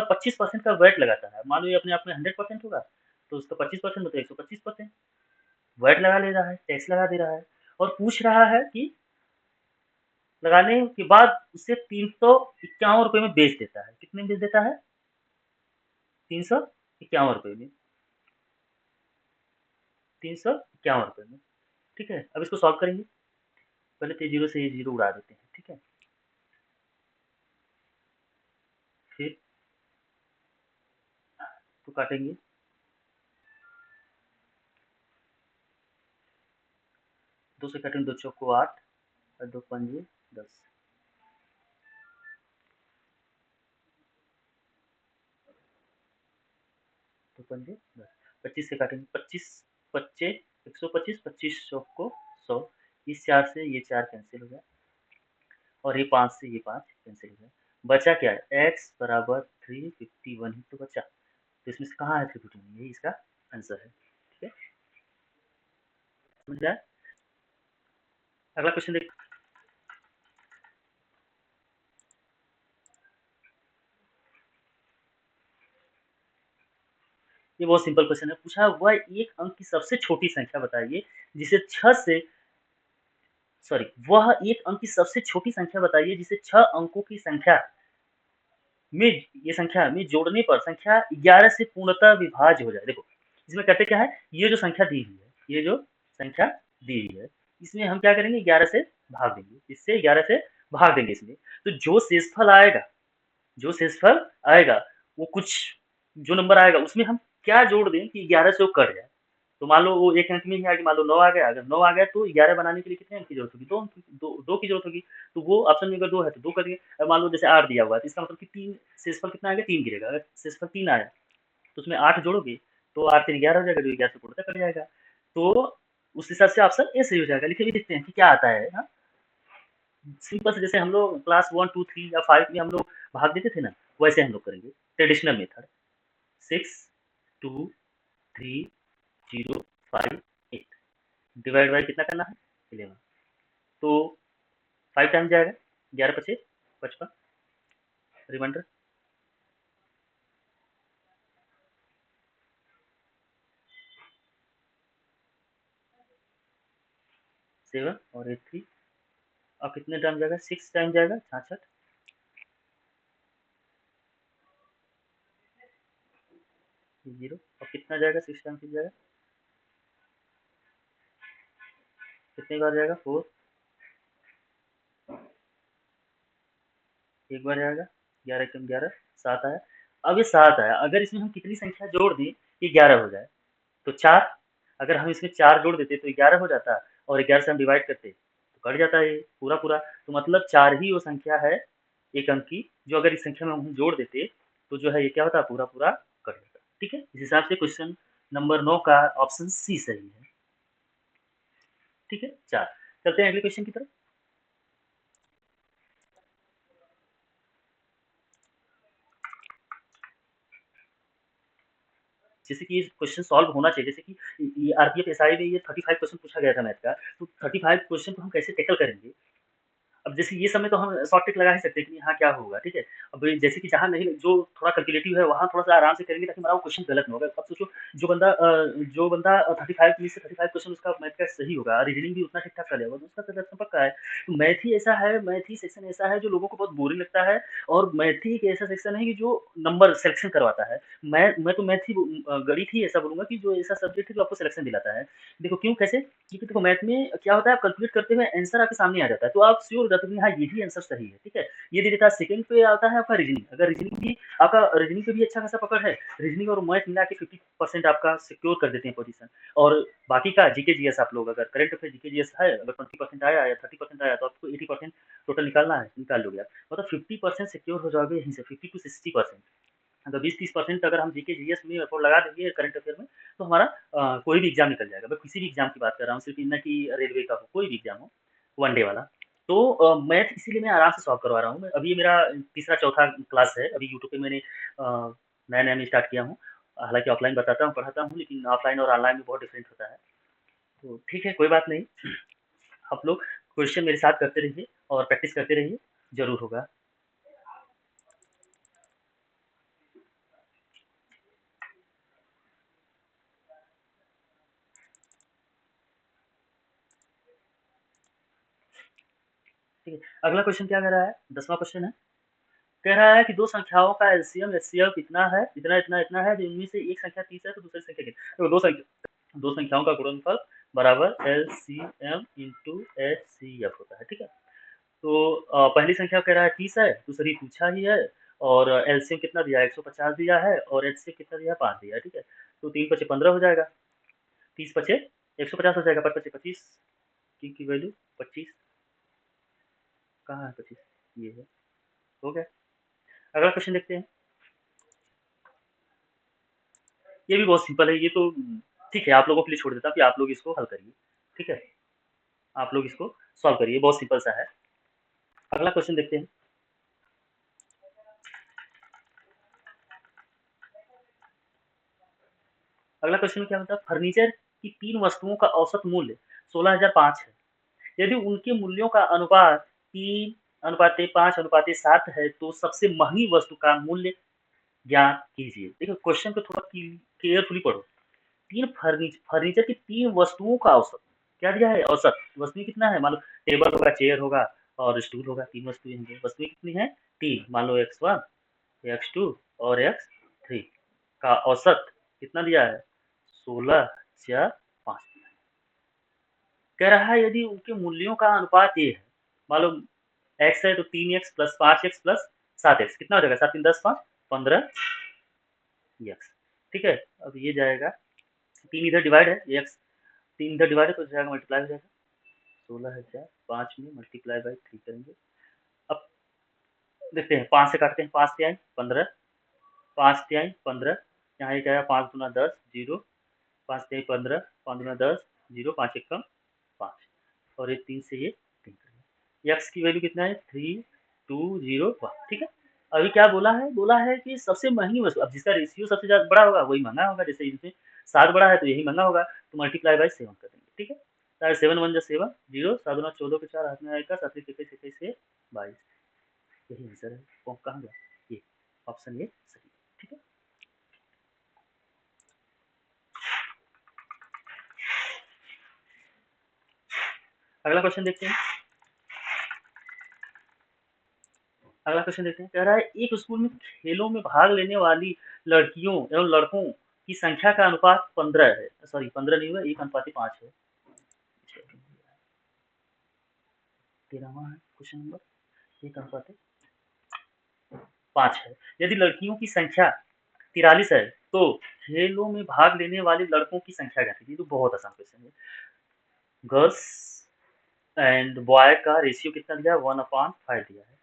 25% का वैट लगाता है, मान लो ये अपने आप में 100% होगा तो उसका 25% मतलब 125% वैट लगा ले रहा है, टैक्स लगा दे रहा है, और पूछ रहा है कि लगाने के बाद उसे 351 रुपए में बेच देता है, कितने में बेच देता है 351 रुपए में, 351 रुपए में, ठीक है। अब इसको सॉल्व करेंगे, पहले तो जीरो से ये जीरो उड़ा देते हैं, ठीक है, फिर तो काटेंगे, 2 से काटेंगे, 2 चौको 8 और 2 पंजे 10, 2 पंजे 10, 25 से काटेंगे, 25 पच्चे 125, 25 चौको 100, इस 4 से ये 4 कैंसिल हो गया और ये 5 से ये 5 कैंसिल हो गया। बचा क्या है? x बराबर 351 ही तो बचा। तो इसमें से कहाँ है 351? यही इसका आंसर है। ठीक है, समझ आया? अगला क्वेश्चन देख। ये बहुत सिंपल क्वेश्चन है। पूछा हुआ एक अंक की सबसे छोटी संख्या बताइए जिसे 6 से सॉरी वह एक अंक की सबसे छोटी संख्या बताइए जिसे 6 अंकों की संख्या में ये संख्या में जोड़ने पर संख्या 11 से पूर्णतः विभाज्य हो जाए। देखो इसमें करते क्या है, ये जो संख्या दी हुई है, ये जो संख्या दी हुई है, इसमें हम क्या करेंगे, 11 से भाग देंगे, इससे 11 से भाग देंगे इसमें। तो जो शेषफल आएगा, जो शेषफल आएगा वो कुछ जो नंबर आएगा उसमें हम क्या जोड़ दें कि 11 से वो कट जाए। तो मान लो वो एक अंक में ही आ गया, मान लो 9 आ गया, अगर 9 आ गया तो 11 बनाने के लिए कितने अंक की जरूरत होगी? 2 अंक की, 2 की जरूरत होगी। तो वो ऑप्शन में अगर 2 है तो 2 कर दिए। अब मान लो जैसे 8 दिया हुआ है तो इसका मतलब कि 3 शेषफल कितना आएगा? 3 गिरेगा। अगर शेषफल 3 आया तो उसमें 8 जोड़ोगे तो 8 3 11 हो जाएगा, जो 11 से पूर्णतः कट जाएगा। तो उस हिसाब से ऑप्शन ए सही हो जाएगा। लिखे भी देखते हैं कि क्या आता है। हाँ, सिंपल से जैसे हम लोग क्लास 1 2 3 या 5 में हम लोग भाग देते थे ना, वैसे हम लोग करेंगे ट्रेडिशनल मेथड। 6 2 3 0 5 8 डिवाइड बाय कितना करना है? 11। तो 5 टाइम जाएगा, 11 पचे 55 रिमाइंडर 7 और 8 3। अब कितने टाइम जाएगा? 6 टाइम जाएगा, 66 0। और कितना जाएगा? 6 टाइम कितना जाएगा? कितनी बार जाएगा? 4। एक बार जाएगा, 11 कम 11 7 आया। अब ये 7 आया, अगर इसमें हम कितनी संख्या जोड़ दें कि 11 हो जाए? तो 4। अगर हम इसमें 4 जोड़ देते तो 11 हो जाता, और 11 से हम डिवाइड करते तो कट जाता है ये पूरा पूरा। तो मतलब 4 ही वो संख्या है एक अंक की, जो अगर इस संख्या में हम जोड़ देते तो जो है ये क्या होता? पूरा पूरा कट जाता। ठीक है, इस हिसाब से क्वेश्चन नंबर 9 का ऑप्शन सी सही है। ठीक है, 4। चलते हैं अगले क्वेश्चन की तरफ। जैसे कि ये क्वेश्चन सॉल्व होना चाहिए। जैसे कि ये आरपीएफ एसआई में ये 35 क्वेश्चन पूछा गया था मैथ का, तो 35 क्वेश्चन को हम कैसे टैकल करेंगे? अब जैसे ये समय तो हम शॉर्ट ट्रिक लगा ही सकते हैं कि हाँ क्या होगा, ठीक है। अब जैसे कि जहाँ नहीं, जो थोड़ा कैलकुलेटिव है वहाँ थोड़ा सा आराम से करेंगे ताकि हमारा वो क्वेश्चन गलत ना होगा। अब सोचो जो बंदा 35 में से 35 क्वेश्चन उसका मैथ का सही होगा, रीजनिंग भी उतना ठीक ठाक कर लेगा तो उसका सिलेक्शन पक्का है। तो मैथ ही ऐसा है, मैथ ही सेक्शन ऐसा है जो लोगों को बहुत बोरिंग लगता है, और मैथ ही एक ऐसा सेक्शन है कि जो नंबर सिलेक्शन करवाता है। मैं तो मैथ ही गणित ही ऐसा बोलूंगा कि जो ऐसा सब्जेक्ट है जो आपको सिलेक्शन दिलाता है। देखो क्यों, कैसे? क्योंकि देखो मैथ में क्या होता है, आप कैलकुलेट करते हुए आंसर आपके सामने आ जाता है तो आप श्योर हो जाते हो कि हाँ यही आंसर सही है। ठीक है, ये दे देता है। सेकंड पे आता है आपका रीजनिंग। अगर रीजनिंग भी आपका, रीजनिंग पे भी अच्छा खासा पकड़ है, रीजनिंग और मैथ मिला के 50% आपका सिक्योर कर देते हैं पोजीशन। और बाकी का जीके जीएस आप लोग अगर करंट अफेयर जीके जीएस है, अगर 20% आया या 30% आया तो आपको 80% टोटल निकालना है, निकाल लोगे आप। मतलब 50% सिक्योर हो जाओगे यहीं से, 50 to 60%। अगर 20-30% अगर हम जीके जीएस में एफर्ट लगा देंगे करंट अफेयर में तो हमारा कोई भी एग्जाम निकल जाएगा। मैं किसी भी एग्जाम की बात कर रहा हूँ, सिर्फ इतना कि रेलवे का हो, कोई भी एग्जाम हो, वनडे वाला। तो मैथ इसीलिए मैं आराम से सॉल्व करवा रहा हूँ। मैं अभी मेरा तीसरा चौथा क्लास है, अभी यूट्यूब पे मैंने नया नया में स्टार्ट किया हूँ। हालांकि ऑफलाइन बताता हूँ, पढ़ाता हूँ, लेकिन ऑफलाइन और ऑनलाइन में बहुत डिफरेंट होता है। तो ठीक है, कोई बात नहीं। आप लोग क्वेश्चन मेरे साथ करते रहिए और प्रैक्टिस करते रहिए, जरूर होगा। ठीक है, अगला क्वेश्चन क्या कह रहा है? 10वां क्वेश्चन है। कह रहा है कि दो संख्याओं का एलसीएम एचसीएफ इतना है, इतना इतना इतना है, जिनमें से एक संख्या 30 है तो दूसरी संख्या कितनी? तो दो संख्याओं का गुणनफल बराबर एलसीएम इंटू एचसीएफ होता है। ठीक है, तो पहली संख्या कह रहा है 30 है, दूसरी पूछा ही है, और एलसीएम कितना दिया है? 150 दिया है, और एचसीएफ कितना दिया है? 5 दिया है। ठीक है, तो 3 पचे 15 हो जाएगा, 30 पचे 150 हो जाएगा, 5 पचे 25 की वैल्यू 25। कहाँ है 25? ये है, हो गया। अगला क्वेश्चन देखते हैं। ये भी बहुत सिंपल है, ये तो ठीक है, आप लोगों के लिए छोड़ देता हूँ कि आप लोग इसको हल करिए। ठीक है, आप लोग इसको सॉल्व करिए, बहुत सिंपल सा है। अगला क्वेश्चन देखते हैं। अगला क्वेश्चन क्या होता है, फर्नीचर की 3 वस्तुओं का औसत मूल्य 16,005 है। यदि उनके मूल्यों का अनुपात 3:5:7 है तो सबसे महंगी वस्तु का मूल्य ज्ञात कीजिए। देखो क्वेश्चन को थोड़ा केयरफुली पढ़ो। फर्नीचर की 3 वस्तुओं का औसत क्या दिया है, औसत वस्तु कितना है, मान लो टेबल होगा, चेयर होगा और स्टूल होगा, 3 वस्तुएं होंगी। वस्तुएं कितनी है, 3, मान लो x1, x2 और x3 का औसत कितना दिया है, 16/5। कह रहा है यदि उनके मूल्यों का अनुपात ये है, मान लो x है तो 3x plus 5x plus 7x कितना हो जाएगा, 7 3 10 5 15x। ठीक है, अब ये जाएगा 3 इधर डिवाइड है, ये x 3 इधर डिवाइड है तो जाएगा मल्टीप्लाई हो जाएगा, 16,005 में मल्टीप्लाई बाई 3 करेंगे। अब देखते हैं, 5 से काटते हैं, 5 तिहाई 15, 5 तिहाई 15, यहाँ एक आया 5 दूना 10 जीरो, 5 तिहाई 15, 5 दूना 10 जीरो, 5 एक कम 5 और ये 3 से ये 3 करेंगे। x की वैल्यू कितना है 3201। ठीक है, अभी क्या बोला है, बोला है कि सबसे महंगी वस्तु, अब जिसका रेशियो सबसे ज्यादा बड़ा होगा वही महंगा होगा, जैसे इसमें 7 बड़ा है तो यही महंगा होगा, तो मल्टीप्लाई बाई 7 कर देंगे। ठीक है, 7 1 जा 7 जीरो, 7 दूना 14 के 4 हाथ में आएगा, 7 1 21 21 से 22, यही आंसर है। वो कहाँ गया, ये ऑप्शन ये सही है। ठीक है, अगला क्वेश्चन देखते हैं। अगला क्वेश्चन देखते हैं, कह रहा है एक स्कूल में खेलों में भाग लेने वाली लड़कियों एवं लड़कों की संख्या का अनुपात 15 है, सॉरी 15 नहीं हुआ, 1:5 है। 13वां है क्वेश्चन नंबर, 1:5 है। यदि लड़कियों की संख्या 43 है तो खेलों में भाग लेने वाले लड़कों की संख्या क्या थी, तो बहुत आसान क्वेश्चन है। गर्ल्स एंड बॉय का रेशियो कितना दिया है, 1/5 दिया है।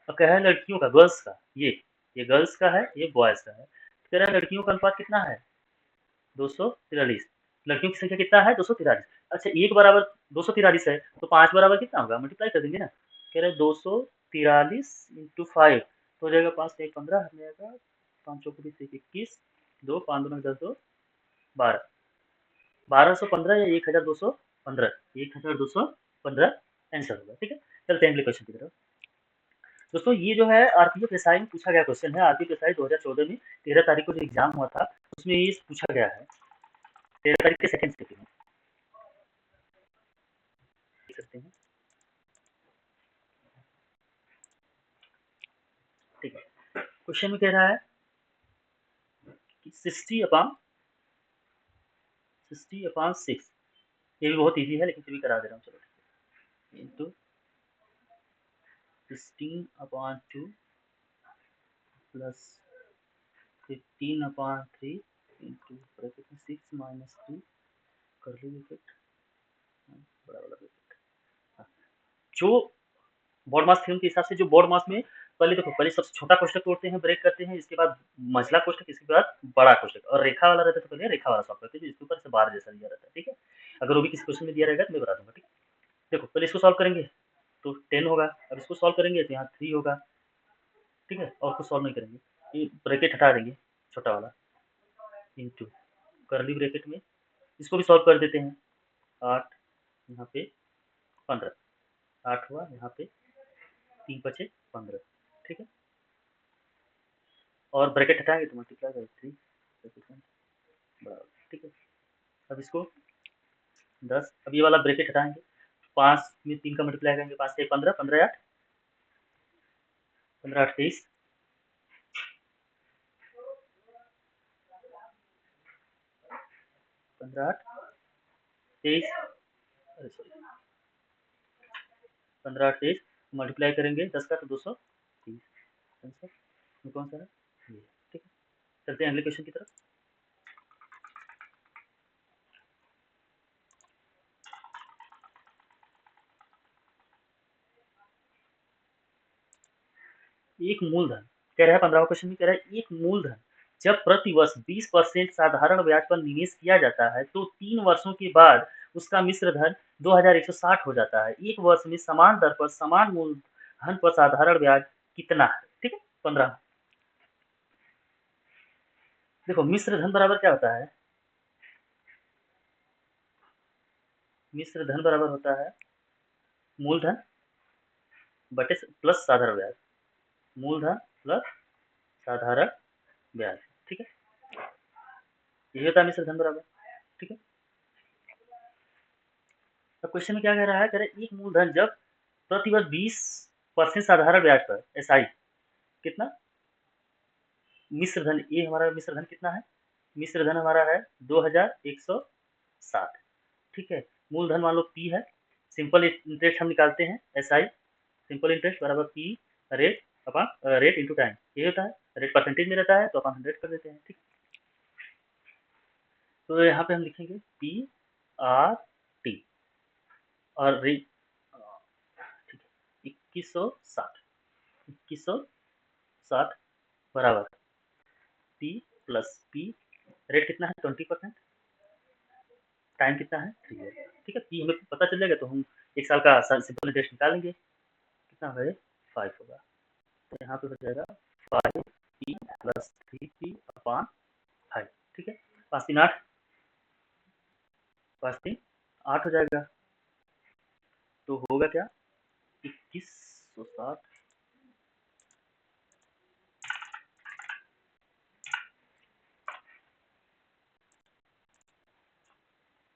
अब कह रहा है लड़कियों का, गर्ल्स का, ये गर्ल्स का है, ये बॉयज का है। कह रहा है लड़कियों का अनुपात कितना है, 243। लड़कियों की संख्या कितना है, 243। अच्छा, एक बराबर 243 है तो 5 बराबर कितना होगा, मल्टीप्लाई कर देंगे ना। कह रहे 243 इंटू 5 तो हो जाएगा 5 1 15 हमें आएगा, 5 चौक 21, 2 5 2 10 2 12, 1215 या 1215, 1215 आंसर होगा। ठीक है, चलते हैं अगले क्वेश्चन की तरफ। दोस्तों ये जो है आरपीएफ एसआई में पूछा गया क्वेश्चन है। आरपीएफ एसआई 2014 में 13 तारीख को जो एग्जाम हुआ था उसमें ये पूछा गया है, 13 तारीख के सेकंड स्टेप में देख सकते हैं। ठीक है, क्वेश्चन में कह रहा है कि 60/6, ये भी बहुत इजी है लेकिन फिर भी करा दे रहा हूँ, चलो ठीक है, इंटू 16/2 प्लस 15/3 इंटू ब्रैकेट में 6 माइनस 3 कर्ली ब्रैकेट, बड़ा वाला ब्रैकेट। जो बोर्ड मास थ्योरम के हिसाब से, जो बोर्ड मास में पहले देखो, पहले सबसे छोटा कोष्टक तोड़ते हैं, ब्रेक करते हैं, इसके बाद मझला कोष्टक, इसके बाद बड़ा कोष्टक, और रेखा वाला रहता है तो पहले रेखा वाला सॉल्व करते हैं, इसके ऊपर से बार जैसा दिया रहता है। ठीक है, अगर वो भी किसी क्वेश्चन में दिया रहेगा तो मैं बता दूंगा। ठीक है, देखो पहले इसको सॉल्व करेंगे तो 10 होगा, अब इसको सॉल्व करेंगे तो यहाँ 3 होगा। ठीक है, और कुछ सॉल्व नहीं करेंगे, ये ब्रैकेट हटा देंगे छोटा वाला, इंटू कर्ली ब्रैकेट में इसको भी सॉल्व कर देते हैं, 8 यहाँ पे 15, 8 हुआ यहाँ पे, 3 बचे 15। ठीक है, और ब्रैकेट हटाएंगे तो मल्टीप्लाई बाई 3 बराबर। ठीक है, अब इसको 10, अब ये वाला ब्रैकेट हटाएंगे, 5 में 3 का मल्टीप्लाई करेंगे, 5 से 15, 15 8 15 8 23, 15 8 23, अरे सॉरी 15 8 23 मल्टीप्लाई करेंगे 10 का तो 230 आंसर कौन सा है ये। ठीक है, चलते हैं अगले क्वेश्चन की तरफ। एक मूलधन, कह रहा है 15वां क्वेश्चन में, कह रहा है एक मूलधन जब प्रति वर्ष 20% साधारण ब्याज पर निवेश किया जाता है तो 3 वर्षों के बाद उसका मिश्र धन 2160 हो जाता है। एक वर्ष में समान दर पर समान मूलधन पर साधारण ब्याज कितना है? ठीक है, 15। देखो मिश्र धन बराबर क्या होता है? मिश्र धन बराबर होता है मूलधन बटे प्लस साधारण ब्याज, मूलधन प्लस साधारण ब्याज। ठीक है, यही होता है मिश्र धन बराबर। ठीक है, तो क्वेश्चन में क्या कह रहा है? कह रहा है एक मूलधन जब प्रतिवर्ष 20% साधारण ब्याज पर एसआई कितना मिश्र धन, ये हमारा मिश्र धन कितना है? मिश्र धन हमारा है 2160। ठीक है, मूलधन मान लो पी है, सिंपल इंटरेस्ट हम निकालते हैं एसआई, सिंपल इंटरेस्ट बराबर P rate upon rate into time, ये होता है। रेट परसेंटेज में रहता है तो अपन 100 कर देते हैं। ठीक, तो यहाँ पे हम लिखेंगे पी आर टी और रेट, ठीक है, 2160 बराबर पी प्लस पी, रेट कितना है 20%, टाइम कितना है 3 ईयर। ठीक है, पी हमें पता चल जाएगा तो हम एक साल का सिंपल इंटरेस्ट निकालेंगे, कितना है 5 होगा, तो यहाँ पे हो जाएगा 5 पी प्लस 3 पी अपॉन 5। ठीक है, 5 3 8, 5 3 8 हो जाएगा, तो होगा क्या 2160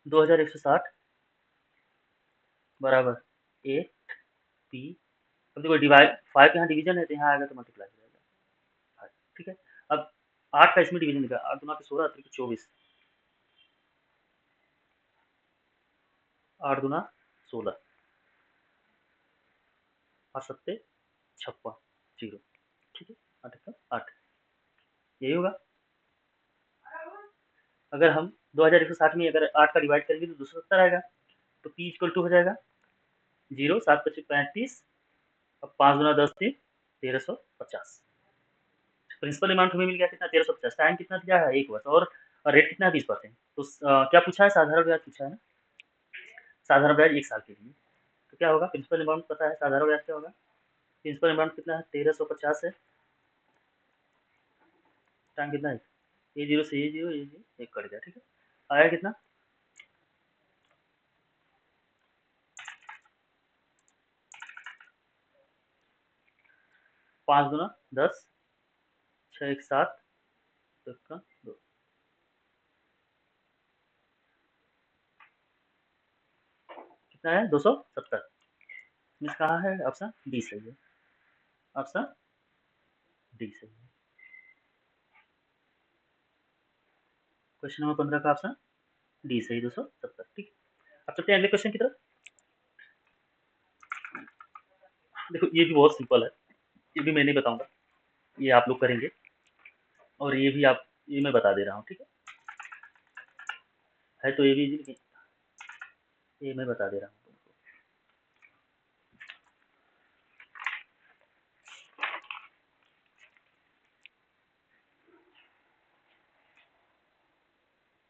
2160 बराबर 8 पी, अब देखो डिवाइड 5 यहाँ डिवीजन है तो यहाँ आएगा तो मल्टीप्लाई हो जाएगा 5। ठीक है, अब 8 का इसमें डिवीजन निकाल, 8 दूना पे 16, 24, 8 दूना 16 और 7 56 जीरो। ठीक है, 8 का 8, यही होगा। अगर हम 2160 में अगर 8 का डिवाइड करेंगे तो 270 आएगा, तो पी इक्वल टू हो जाएगा 0 7 25 35, अब 5 गुना 10 3 1350। प्रिंसिपल अमाउंट हमें मिल गया कितना 1350, टाइम कितना दिया है 1 वर्ष, और रेट कितना है 20%। तो क्या पूछा है? साधारण ब्याज पूछा है ना, साधारण ब्याज 1 साल के लिए। तो क्या होगा? प्रिंसिपल अमाउंट पता है, साधारण ब्याज क्या होगा? प्रिंसिपल अमाउंट कितना है 1350 है, टाइम कितना है, ये जीरो से ये जीरो, ये जीरो एक कट गया। ठीक है, आया कितना 5 गुना 10 6 1 7 2 कितना है 270। मीन्स कहाँ है? ऑप्शन डी सही है, ऑप्शन डी सही है। क्वेश्चन नंबर 15 का ऑप्शन डी सही 270। ठीक है, अब चलते हैं अगले क्वेश्चन की तरफ। देखो ये भी बहुत सिंपल है, ये भी मैं नहीं बताऊंगा, ये आप लोग करेंगे, और ये मैं बता दे रहा हूँ। ठीक है तो ये भी इजी, ये मैं बता दे रहा हूँ तुमको।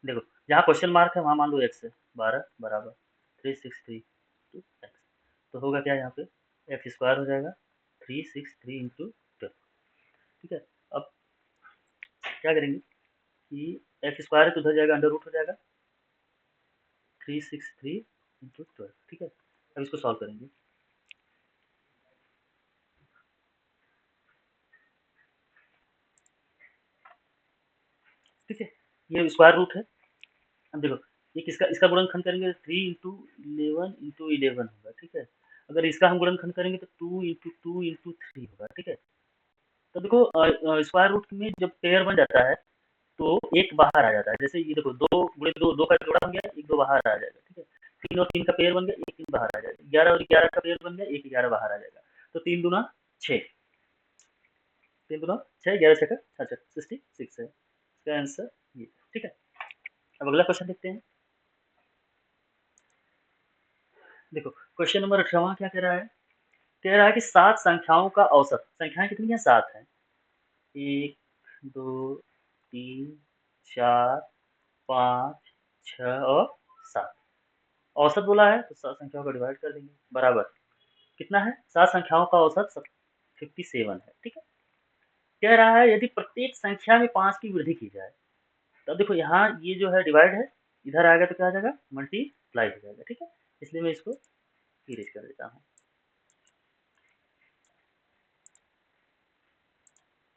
देखो जहाँ क्वेश्चन मार्क है वहाँ मान लो एक्स है, 12 बराबर 363 टू एक्स, तो होगा क्या यहाँ पे एक्स स्क्वायर हो जाएगा 363 इंटू 12। ठीक है, अब क्या करेंगे कि एक्स स्क्वायर है तो उधर जाएगा, अंडर रूट हो जाएगा 363 इंटू 12। ठीक है, अब इसको सॉल्व करेंगे। ठीक है, ये स्क्वायर रूट है। अब देखो ये किसका, इसका गुणनखंड करेंगे 3 इंटू 11 इंटू 11 होगा। ठीक है, अगर इसका हम गुणनखंड करेंगे तो 2 इंटू 2 इंटू 3 होगा। ठीक है, तो देखो स्क्वायर रूट में जब पेयर बन जाता है तो एक बाहर आ जाता है, जैसे ये देखो 2 गुणे 2 2 का जोड़ा बन गया, एक 2 बाहर आ जाएगा। ठीक है, 3 और 3 का पेयर बन गया, एक 3 बाहर आ जाएगा, 11 और 11 का पेयर बन गया, एक 11 बाहर आ जाएगा, तो 3 दूना 6, 3 दूना 6, 11 6 अच्छा 66 है इसका आंसर ये। ठीक है, अब अगला क्वेश्चन देखते हैं। देखो क्वेश्चन नंबर 18 क्या कह रहा है? कह रहा है कि 7 संख्याओं का औसत, संख्याएं कितनी है? 7 है, 1 2 3 4 5 6 और 7। औसत बोला है तो 7 संख्याओं का डिवाइड कर देंगे, बराबर कितना है, 7 संख्याओं का औसत 57 है, ठीक है। कह रहा है यदि प्रत्येक संख्या में 5 की वृद्धि की जाए, तब देखो यहाँ ये जो है डिवाइड है, इधर आएगा तो क्या आ जाएगा, मल्टीप्लाई हो जाएगा, ठीक है। इसलिए मैं इसको इरेज कर देता हूँ,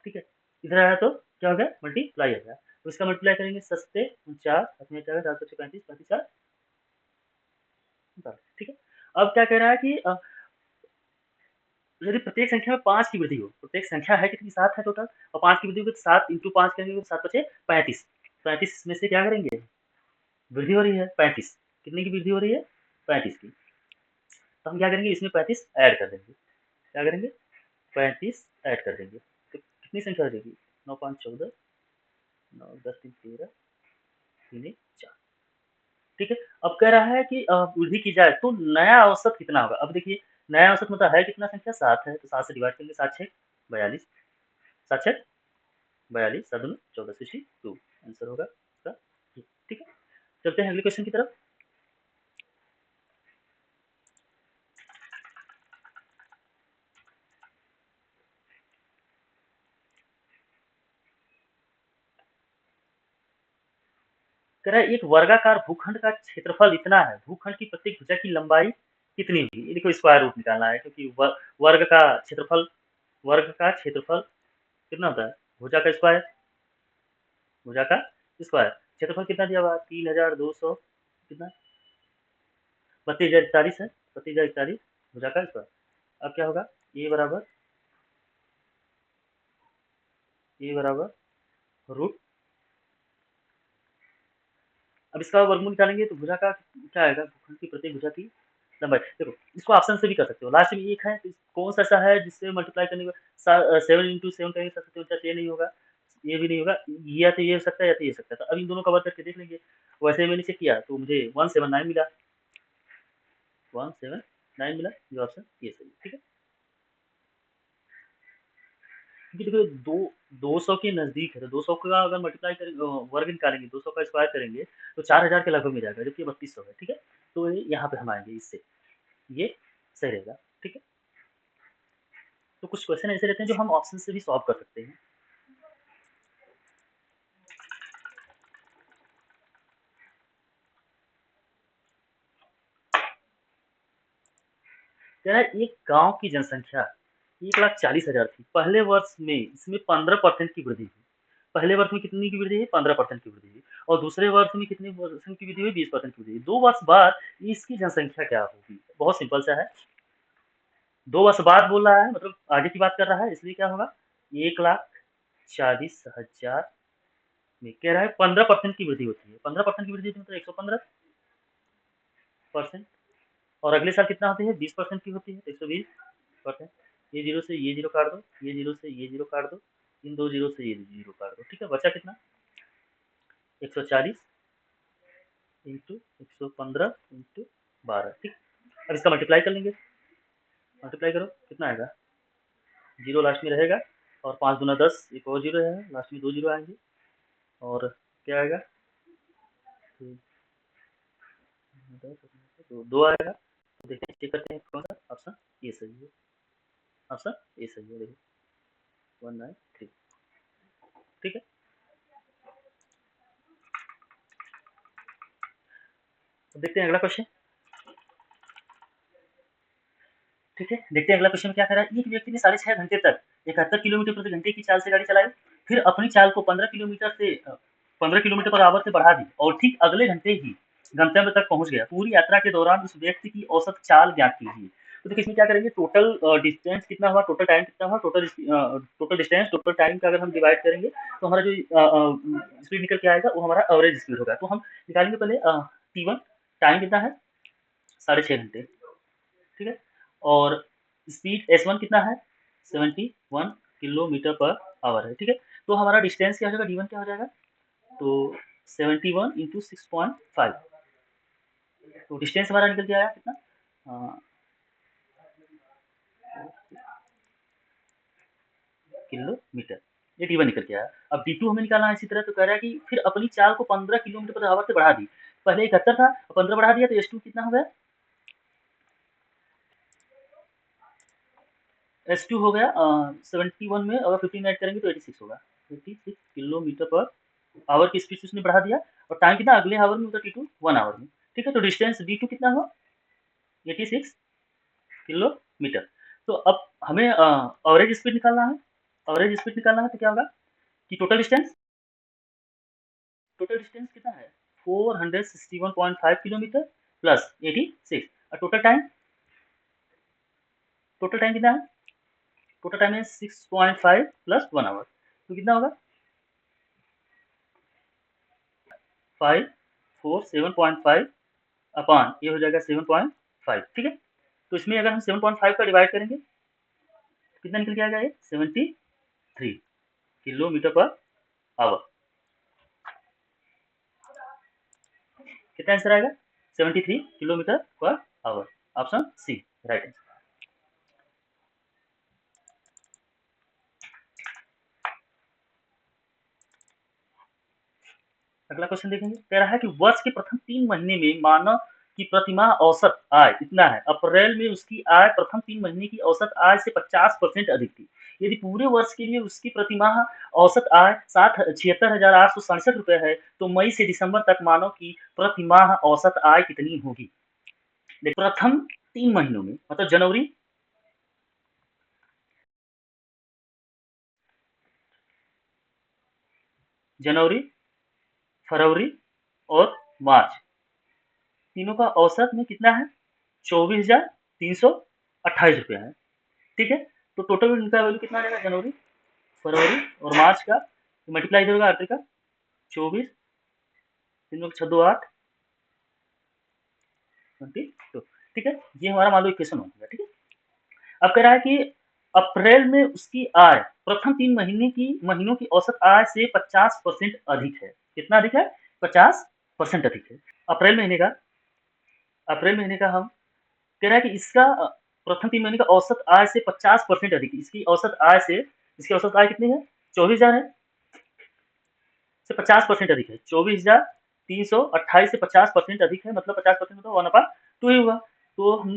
ठीक है। इधर आया तो क्या हो गया, मल्टीप्लाई हो गया। तो इसका मल्टीप्लाई करेंगे, सस्ते 49 अपने क्या 435 35 ठीक है। अब क्या कह रहा है कि यदि प्रत्येक संख्या में 5 की वृद्धि हो, प्रत्येक संख्या है कितनी, 7 है टोटल, और 5 की वृद्धि हो तो 7 इंटू 5 करेंगे तो 7 बचे 35, 35 में से क्या करेंगे, वृद्धि हो रही है 35, कितने की वृद्धि हो रही है, 35 की। तो हम क्या करेंगे, इसमें 35 ऐड कर देंगे, क्या करेंगे, 35 ऐड कर देंगे, तो कितनी संख्या हो जाएगी, 9 5 14, 9 10 3 13, 3 1 4, ठीक है। अब कह रहा है कि वृद्धि की जाए तो नया औसत कितना होगा। अब देखिए नया औसत मतलब है कितना, संख्या 7 है, तो 7 से डिवाइड करेंगे, 7 6 42, 7 6 42, 7 2 14, 62 आंसर होगा इसका, ठीक है। चलते हैं अगले क्वेश्चन की तरफ। कह रहा है एक वर्गाकार भूखंड का क्षेत्रफल इतना है, भूखंड की प्रत्येक भुजा की लंबाई कितनी होगी। ये देखो स्क्वायर रूट निकालना है, क्योंकि वर्ग का क्षेत्रफल, वर्ग का क्षेत्रफल कितना होता है, भुजा का स्क्वायर, भुजा का स्क्वायर, क्षेत्रफल कितना दिया हुआ है, 3200 कितना, 32,041 है, 32,041 भुजा का स्क्वायर। अब क्या होगा, ए बराबर, ए बराबर रूट, अब इसका वर्गमूल निकालेंगे तो भुजा का क्या आएगा, भूखंड की प्रत्येक भुजा की लंबाई। देखो इसको ऑप्शन से भी कर सकते हो, लास्ट में एक है तो कौन सा ऐसा है जिससे मल्टीप्लाई करने के 7 इंटू 7 करेंगे 7 ये नहीं होगा, ये भी नहीं होगा, या तो ये हो सकता है या तो ये हो सकता है। तो अब इन दोनों का वर्ग करके देख लेंगे। वैसे मैंने चेक किया तो मुझे 179 मिला, 179 मिला, जो ऑप्शन ये सही है, ठीक है। क्योंकि देखो दो 200 के नजदीक है, तो 200 का अगर मल्टीप्लाई करेंगे, वर्ग निकालेंगे, 200 का स्क्वायर करेंगे तो 4000 के लगभग में जाएगा, जबकि 3200 है, ठीक है। तो यहाँ पे हम आएंगे, इससे ये सही रहेगा, ठीक है। तो कुछ क्वेश्चन ऐसे रहते हैं जो हम ऑप्शन से भी सॉल्व कर सकते हैं। क्या एक गांव की जनसंख्या 1,40,000 थी, पहले वर्ष में इसमें 15% की वृद्धि हुई, पहले वर्ष में कितनी की वृद्धि हुई, 15% की वृद्धि हुई, और दूसरे वर्ष में कितनी परसेंट की वृद्धि हुई, 20% की वृद्धि हुई। 2 वर्ष बाद इसकी जनसंख्या क्या होगी, बहुत सिंपल सा है, 2 वर्ष बाद बोल रहा है, मतलब आगे की बात कर रहा है, इसलिए क्या होगा, 1,40,000 में कह रहा है 15% की वृद्धि होती है, 15% की वृद्धि मतलब 115%, और अगले साल कितना होती है, 20% की होती है, 120%। ये जीरो से ये जीरो काट दो, ये जीरो से ये जीरो काट दो, इन दो जीरो से ये जीरो काट दो, ठीक है। बचा कितना, 140 इंटू 115 इंटू 12, ठीक। अब इसका मल्टीप्लाई कर लेंगे, मल्टीप्लाई करो कितना आएगा, जीरो लास्ट में रहेगा, और 5 दूना 10, एक और जीरो है, लास्ट में 2 जीरो आएंगे, और क्या आएगा, दो आएगा। तो देखते हैं, चेक करते हैं कौन सा ऑप्शन, ये सही है, ऑप्शन ये सही है, देखो 193, ठीक है। तो देखते हैं अगला क्वेश्चन, ठीक है। देखते हैं अगला क्वेश्चन क्या कह रहा है, एक व्यक्ति ने 6.5 घंटे तक 71 किलोमीटर प्रति घंटे की चाल से गाड़ी चलाई, फिर अपनी चाल को 15 किलोमीटर पर आवर से बढ़ा दी, और ठीक अगले घंटे ही गंतव्य तक पहुंच गया। पूरी यात्रा के दौरान उस व्यक्ति की औसत चाल ज्ञात कीजिए। तो देखिए इसमें क्या करेंगे, टोटल डिस्टेंस कितना हुआ, टोटल टाइम कितना हुआ, टोटल डिस्टेंस टोटल टाइम का अगर हम डिवाइड करेंगे तो हमारा जो स्पीड निकल के आएगा वो हमारा एवरेज स्पीड होगा। तो हम निकालेंगे पहले T1, टाइम कितना है, 6.5 घंटे, ठीक है। और स्पीड S1 कितना है, 71 किलोमीटर पर आवर है, ठीक है। तो हमारा डिस्टेंस क्या हो जाएगा, D1 क्या हो जाएगा, तो 71 इंटू 6.5, तो डिस्टेंस हमारा निकल के आया कितना, किलोमीटर, ये D1 निकल के आया। अब D2 हमें निकालना है इसी तरह, तो कह रहा है कि फिर अपनी चाल को 15 किलोमीटर पर आवर से बढ़ा दी, पहले 71 था, 15 बढ़ा दिया तो S2 कितना हो गया, S2 हो गया 71 में अगर 15 ऐड करेंगे तो 86 होगा, 86 किलोमीटर पर आवर की स्पीड उसने बढ़ा दिया, और टाइम कितना अगले आवर में होता T2 1 आवर में, ठीक है। तो डिस्टेंस D2 कितना हुआ 86 किलोमीटर। तो अब हमें एवरेज स्पीड निकालना है, एवरेज स्पीड निकालना है तो क्या होगा कि टोटल डिस्टेंस कितना है 461.5 किलोमीटर प्लस 86 और टोटल टाइम कितना है, टोटल टाइम है 6.5 प्लस 1 आवर, तो कितना होगा 547.5 अपॉन ये हो जाएगा 7.5, ठीक है। तो इसमें अगर हम 7.5 का डिवाइड करेंगे कितना निकल के आएगा ये 73 किलोमीटर पर आवर, कितना आंसर आएगा 73 kilometre per hour, option C right answer. अगला क्वेश्चन देखेंगे, कह रहा है कि वर्ष के प्रथम 3 महीने में मानव की प्रतिमाह औसत आय इतना है, अप्रैल में उसकी आय प्रथम 3 महीने की औसत आय से 50% अधिक थी। यदि पूरे वर्ष के लिए उसकी प्रतिमाह औसत आय 76,867 रुपए है, तो मई से दिसंबर तक मानव की प्रतिमाह औसत आय कितनी होगी। प्रथम 3 महीनों में मतलब जनवरी, फरवरी और मार्च, तीनों का औसत में कितना है 24,328 रुपया है, ठीक है। तो टोटल इनका वैल्यू कितना आ जाएगा जनवरी, फरवरी और मार्च का, तो मल्टीप्लाई इधर होगा 8 का 24, 3 6 2 8 22, ठीक है। ये हमारा मान लो इक्वेशन हो गया, ठीक है। अब कह रहा है कि अप्रैल में उसकी आय प्रथम 3 महीनों की औसत आय से 50% अधिक है, कितना अधिक है 50% अधिक है। अप्रैल महीने का हम कह रहा है कि इसका प्रथम 3 महीने का औसत आय से 50% अधिक, इसकी औसत आय कितनी है 24,000 है, से 50% अधिक है, 24,328 से 50% अधिक है, मतलब 50% तो 1/2 ही हुआ। तो हम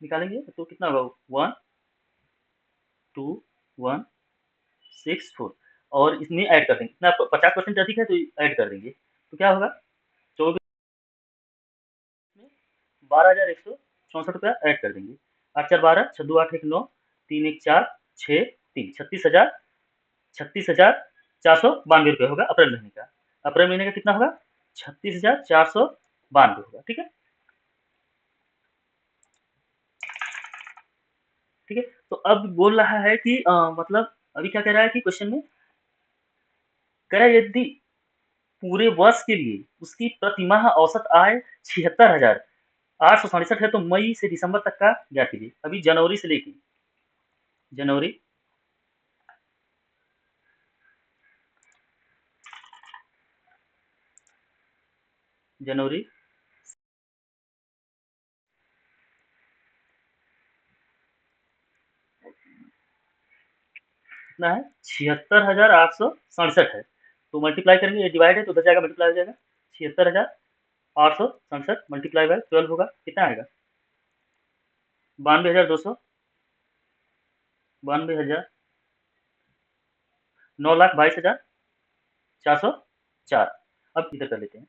निकालेंगे तो कितना होगा 1,2,1,6,4 और इसमें ऐड कर देंगे, इतना 50% अधिक है तो ऐड कर देंगे, तो क्या होगा 24 में 12,164 रुपया ऐड कर देंगे, 8 4 12 6 2 8 1 9 3 1 4 6 3 36,492 रुपये होगा अप्रैल महीने का। अप्रैल महीने का कितना होगा 36,492 होगा, ठीक है। ठीक है, तो अब बोल रहा है कि मतलब अभी क्या कह रहा है कि क्वेश्चन में कह रहा है यदि पूरे वर्ष के लिए उसकी प्रतिमाह औसत आय 76,867 है, तो मई से दिसंबर तक का ज्ञात कीजिए। अभी जनवरी से लेके जनवरी जनवरी कितना है 76,867 है, तो मल्टीप्लाई करेंगे, ये डिवाइड है तो उधर जाएगा मल्टीप्लाई हो जाएगा, 76,867 मल्टीप्लाई बाय 12 होगा, कितना आएगा 92,200, 92,000, 9,22,404। अब इधर कर लेते हैं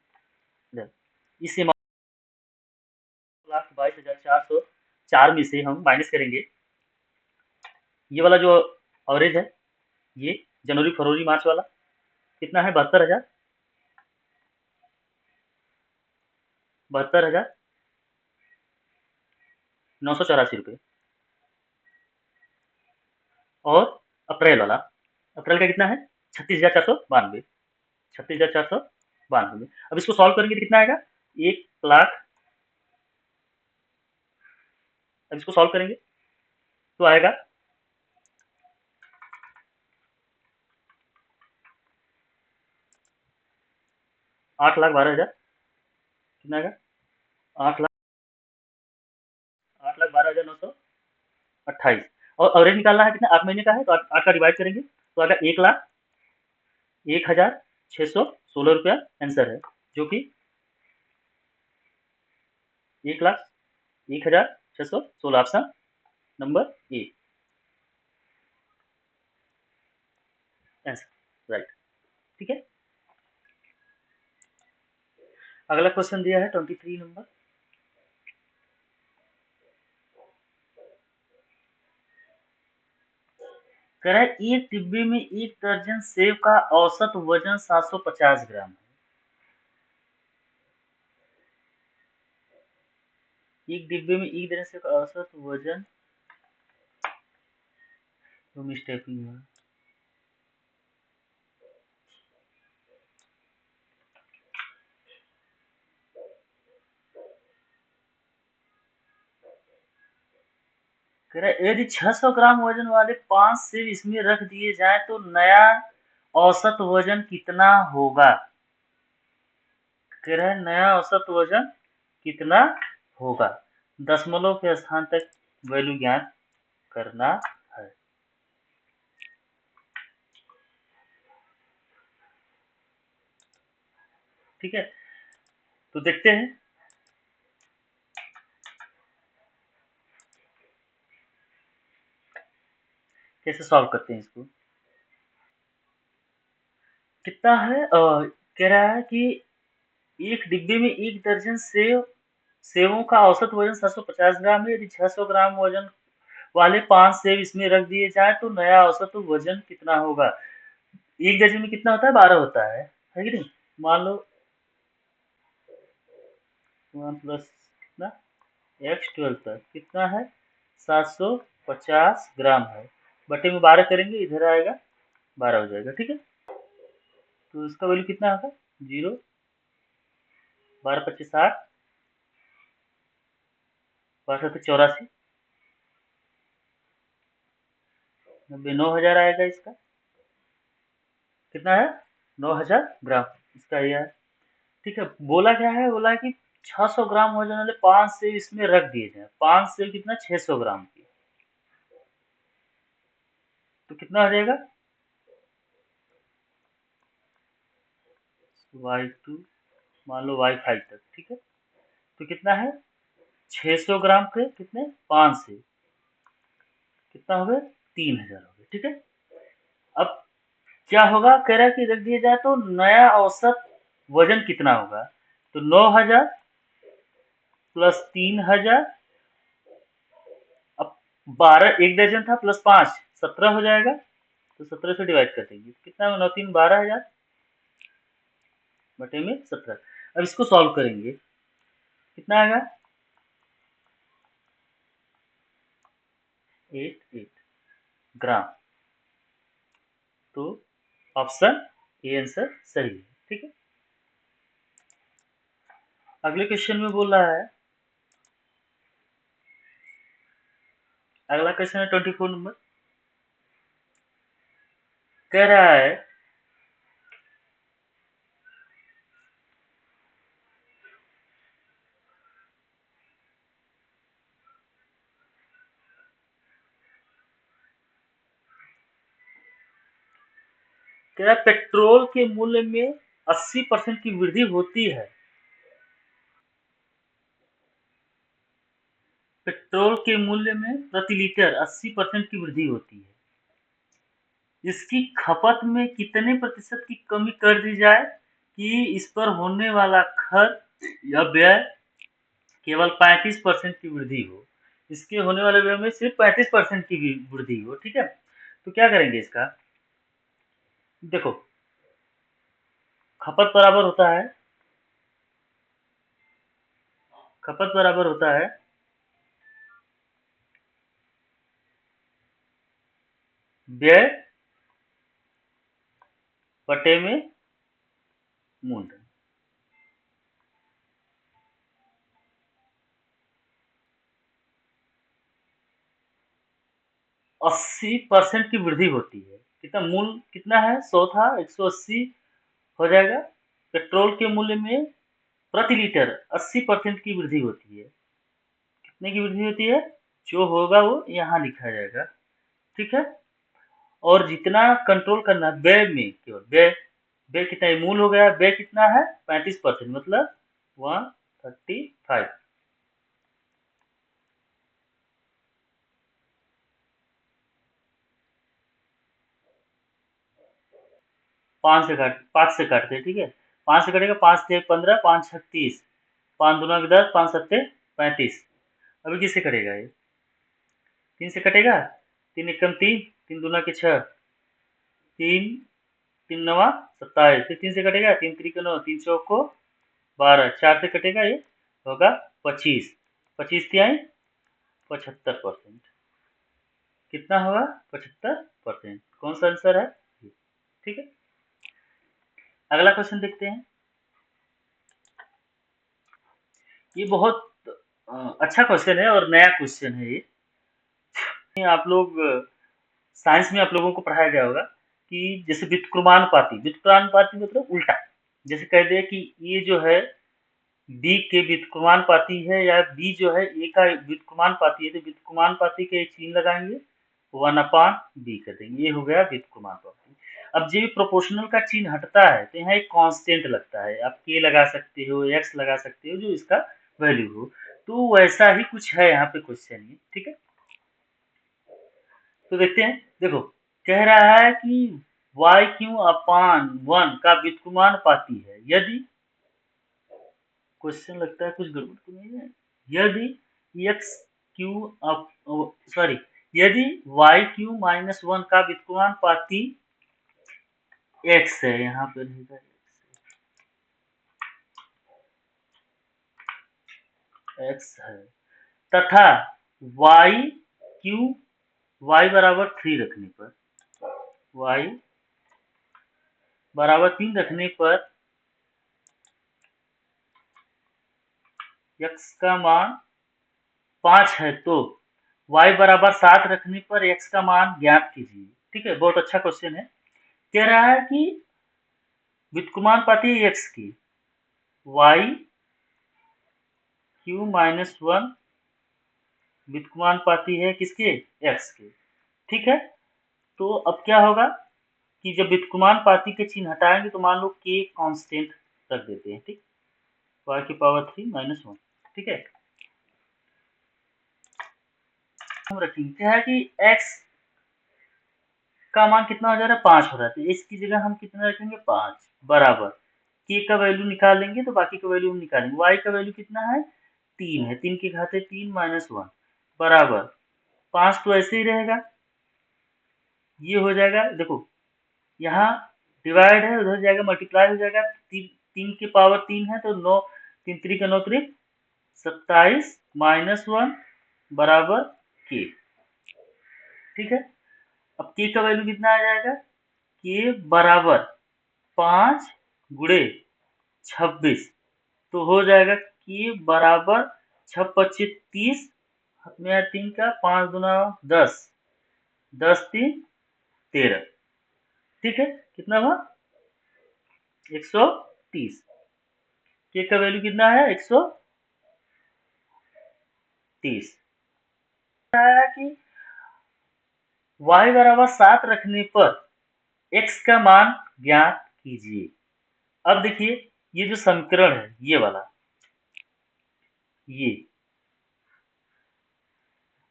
इधर, इस 9,22,404 में से हम माइनस करेंगे ये वाला जो एवरेज है, ये जनवरी फरवरी मार्च वाला कितना है 72,984 रुपये, और अप्रैल वाला, अप्रैल का कितना है 36,492, 36,492 अब इसको सॉल्व करेंगे तो कितना आएगा 1,00,000, अब इसको सॉल्व करेंगे तो आएगा 8,12,000, कितना आएगा 8,12,928, और एवरेज निकालना है कितना 8 महीने का है तो 8 का डिवाइड करेंगे तो आएगा 1,00,000, 1616 रुपया आंसर है, जो कि 1,01,616 option number A answer right. ठीक है, अगला क्वेश्चन दिया है 23 नंबर। कह रहा है एक डिब्बे में एक दर्जन सेब का औसत वजन 750 ग्राम है। एक डिब्बे में एक दर्जन सेब का औसत वजन, तो मिस्टेकिंग है। कह रहा है यदि 600 ग्राम वजन वाले 5 सेब इसमें रख दिए जाए तो नया औसत वजन कितना होगा। कह रहा है नया औसत वजन कितना होगा, दशमलव के स्थान तक वैल्यू ज्ञात करना है। ठीक है, तो देखते हैं कैसे सॉल्व करते हैं इसको। कितना है, कह रहा है कि एक डिब्बे में एक दर्जन सेवों का औसत वजन 750 ग्राम है। यदि 600 ग्राम वजन वाले 5 सेब इसमें रख दिए जाए तो नया औसत वजन कितना होगा। एक दर्जन में कितना होता है, 12 होता है कि नहीं। मान लो 1 प्लस कितना x12 तक कितना है 750 ग्राम है, बटे में 12 करेंगे, इधर आएगा 12 हो जाएगा। ठीक है, तो इसका वैल्यू कितना होगा, 0, 12 25 60, 12 84, 9,000 आएगा। इसका कितना है, 9,000 ग्राम इसका यह है। ठीक है, बोला क्या है, बोला है कि 600 ग्राम वजन वाले 5 सेब इसमें रख दिए जाए। 5 सेब कितना, 600 ग्राम की, तो कितना हो जाएगा y2 मान लो y5 तक। ठीक है, तो कितना है 600 ग्राम के कितने 5 सेब, कितना हो गए 3,000 हो गए। ठीक है, अब क्या होगा, कह रहा है कि रख दिया जाए तो नया औसत वजन कितना होगा, तो 9,000 प्लस 3,000, अब 12 एक दर्जन था प्लस 5 17 हो जाएगा, तो 17 से डिवाइड कर देंगे, कितना 9 3 12,000 बटे में 17। अब इसको सॉल्व करेंगे, कितना आएगा 88 ग्राम, तो ऑप्शन ए आंसर सही है। ठीक है, अगले क्वेश्चन में बोल रहा है, अगला क्वेश्चन है 24 नंबर। कह रहा है क्या पेट्रोल के मूल्य में 80% की वृद्धि होती है। पेट्रोल के मूल्य में प्रति लीटर 80% की वृद्धि होती है, इसकी खपत में कितने प्रतिशत की कमी कर दी जाए कि इस पर होने वाला खर्च या व्यय केवल 35% की वृद्धि हो। इसके होने वाले व्यय में सिर्फ 35% की वृद्धि हो। ठीक है, तो क्या करेंगे इसका, देखो खपत बराबर होता है, खपत बराबर होता है व्यय बटे में मूलधन। 80% की वृद्धि होती है, कितना मूल कितना है 100 था 180 हो जाएगा। पेट्रोल के मूल्य में प्रति लीटर 80% की वृद्धि होती है, कितने की वृद्धि होती है, जो होगा वो यहाँ लिखा जाएगा। ठीक है, और जितना कंट्रोल करना है व्यय में, केवल व्यय बे कितना है, मूल हो गया, बे कितना है 35%, मतलब 135। 5 से काटते हैं, ठीक है। 5 से कटेगा, 5 × 3 = 15, 5 × 6 = 30, 5 दूना 10, 5 7 35। अभी किससे कटेगा ये, 3 से कटेगा, 3 एकम 3, 3 दूना के 6, 3 3 नवा 27, फिर 3 से कटेगा, 3 3 9, 3 चौक को 12, 4 से कटेगा, ये होगा 25, 25 तिहाई 75%। कितना होगा 75%। कौन सा आंसर है, ठीक है। अगला क्वेश्चन देखते हैं। ये बहुत अच्छा क्वेश्चन है और नया क्वेश्चन है ये। आप लोग साइंस में आप लोगों को पढ़ाया गया होगा कि जैसे व्युत्क्रमानुपाती, व्युत्क्रमानुपाती मतलब उल्टा। जैसे कह दे कि ये जो है बी के व्युत्क्रमानुपाती है, या बी जो है ए का व्युत्क्रमानुपाती है, तो व्युत्क्रमानुपाती के एक चिन्ह लगाएंगे, 1/b कर देंगे, ये हो गया व्युत्क्रमानुपाती। अब जब प्रोपोर्शनल का चिन्ह हटता है तो यहाँ एक कांस्टेंट लगता है, आप k लगा सकते हो, x लगा सकते हो, जो इसका वैल्यू हो। तो वैसा ही कुछ है यहाँ पे क्वेश्चन ये, ठीक है। तो देखते हैं, देखो कह रहा है कि y3/1 का व्युत्क्रमानुपाती है यदि, क्वेश्चन लगता है कुछ गड़बड़ तो नहीं है, यदि x क्यू सॉरी, यदि y3 - 1 का व्युत्क्रमानुपाती x है, यहाँ पे रहेगा x है, तथा y बराबर 3 रखने पर, y बराबर 3 रखने पर x का मान 5 है, तो y बराबर 7 रखने पर x का मान ज्ञात कीजिए, ठीक है। बहुत अच्छा क्वेश्चन है। कह रहा है कि व्युत्क्रमानुपाती है x की, y3 - 1 व्युत्क्रमानुपाती है किसके, x के, ठीक है। तो अब क्या होगा कि जब व्युत्क्रमानुपाती के चिन्ह हटाएंगे तो मान लो k कांस्टेंट रख देते हैं, ठीक, y3 - 1, ठीक है। हम रखेंगे क्या है कि x का मान कितना हो जा रहा है, 5 हो रहा है, तो इसकी जगह हम कितना रखेंगे, 5 बराबर k का वैल्यू निकाल लेंगे, तो बाकी का वैल्यू हम निकालेंगे। y का वैल्यू कितना है, 3 है, 3 के घाते 3 - 1 बराबर 5, तो ऐसे ही रहेगा, ये हो जाएगा। देखो यहाँ डिवाइड है, उधर जाएगा मल्टीप्लाई हो जाएगा, 3 की पावर 3 है, तो 9 3 3 का 9 3 27 - 1 बराबर k, ठीक है। अब k का वैल्यू कितना आ जाएगा, k बराबर 5 गुणे 26, तो हो जाएगा k बराबर 6 × 25 = 30, हाथ में 3 का, 5 दूना 10, 10 3 13, ठीक है। कितना हुआ 130, k का वैल्यू कितना है 130। है कि y बराबर 7 रखने पर x का मान ज्ञात कीजिए। अब देखिए ये जो समीकरण है ये वाला, ये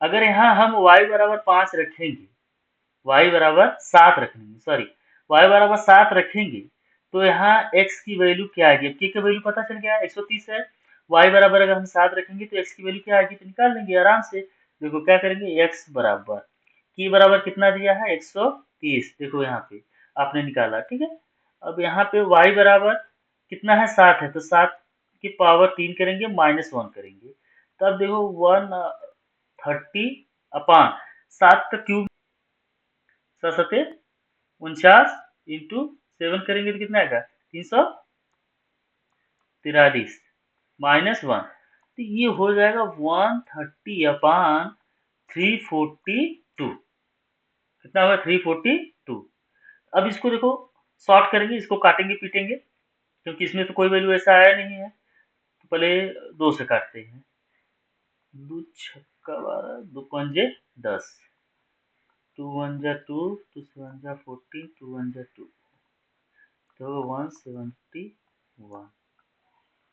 अगर यहाँ हम y बराबर 5 रखेंगे, y बराबर 7 रखेंगे, सॉरी y बराबर 7 रखेंगे, तो यहाँ x की वैल्यू क्या आएगी, अब k का वैल्यू पता चल गया 130 है, y बराबर अगर हम 7 रखेंगे तो x की वैल्यू क्या आएगी, तो निकाल लेंगे आराम से। देखो क्या करेंगे, x बराबर k बराबर कितना दिया है 130, देखो यहाँ पे आपने निकाला, ठीक है। अब यहाँ पे y बराबर कितना है 7 है, तो 7 की पावर 3 करेंगे, -1 करेंगे, तब देखो 130 अपान 7 का क्यूब 7×7 इंटू 7 करेंगे तो कितना आएगा 343 -1, तो ये हो जाएगा 130/342, कितना होगा 342। अब इसको देखो सॉर्ट करेंगे, इसको काटेंगे पीटेंगे, क्योंकि इसमें तो कोई वैल्यू ऐसा आया नहीं है, तो पहले 2 से काटते हैं, 2 छक्का 12, 2 पंजे 10, 2 1 जा 2, 2 7 जा 14, 2 1 जा 2, तो 171।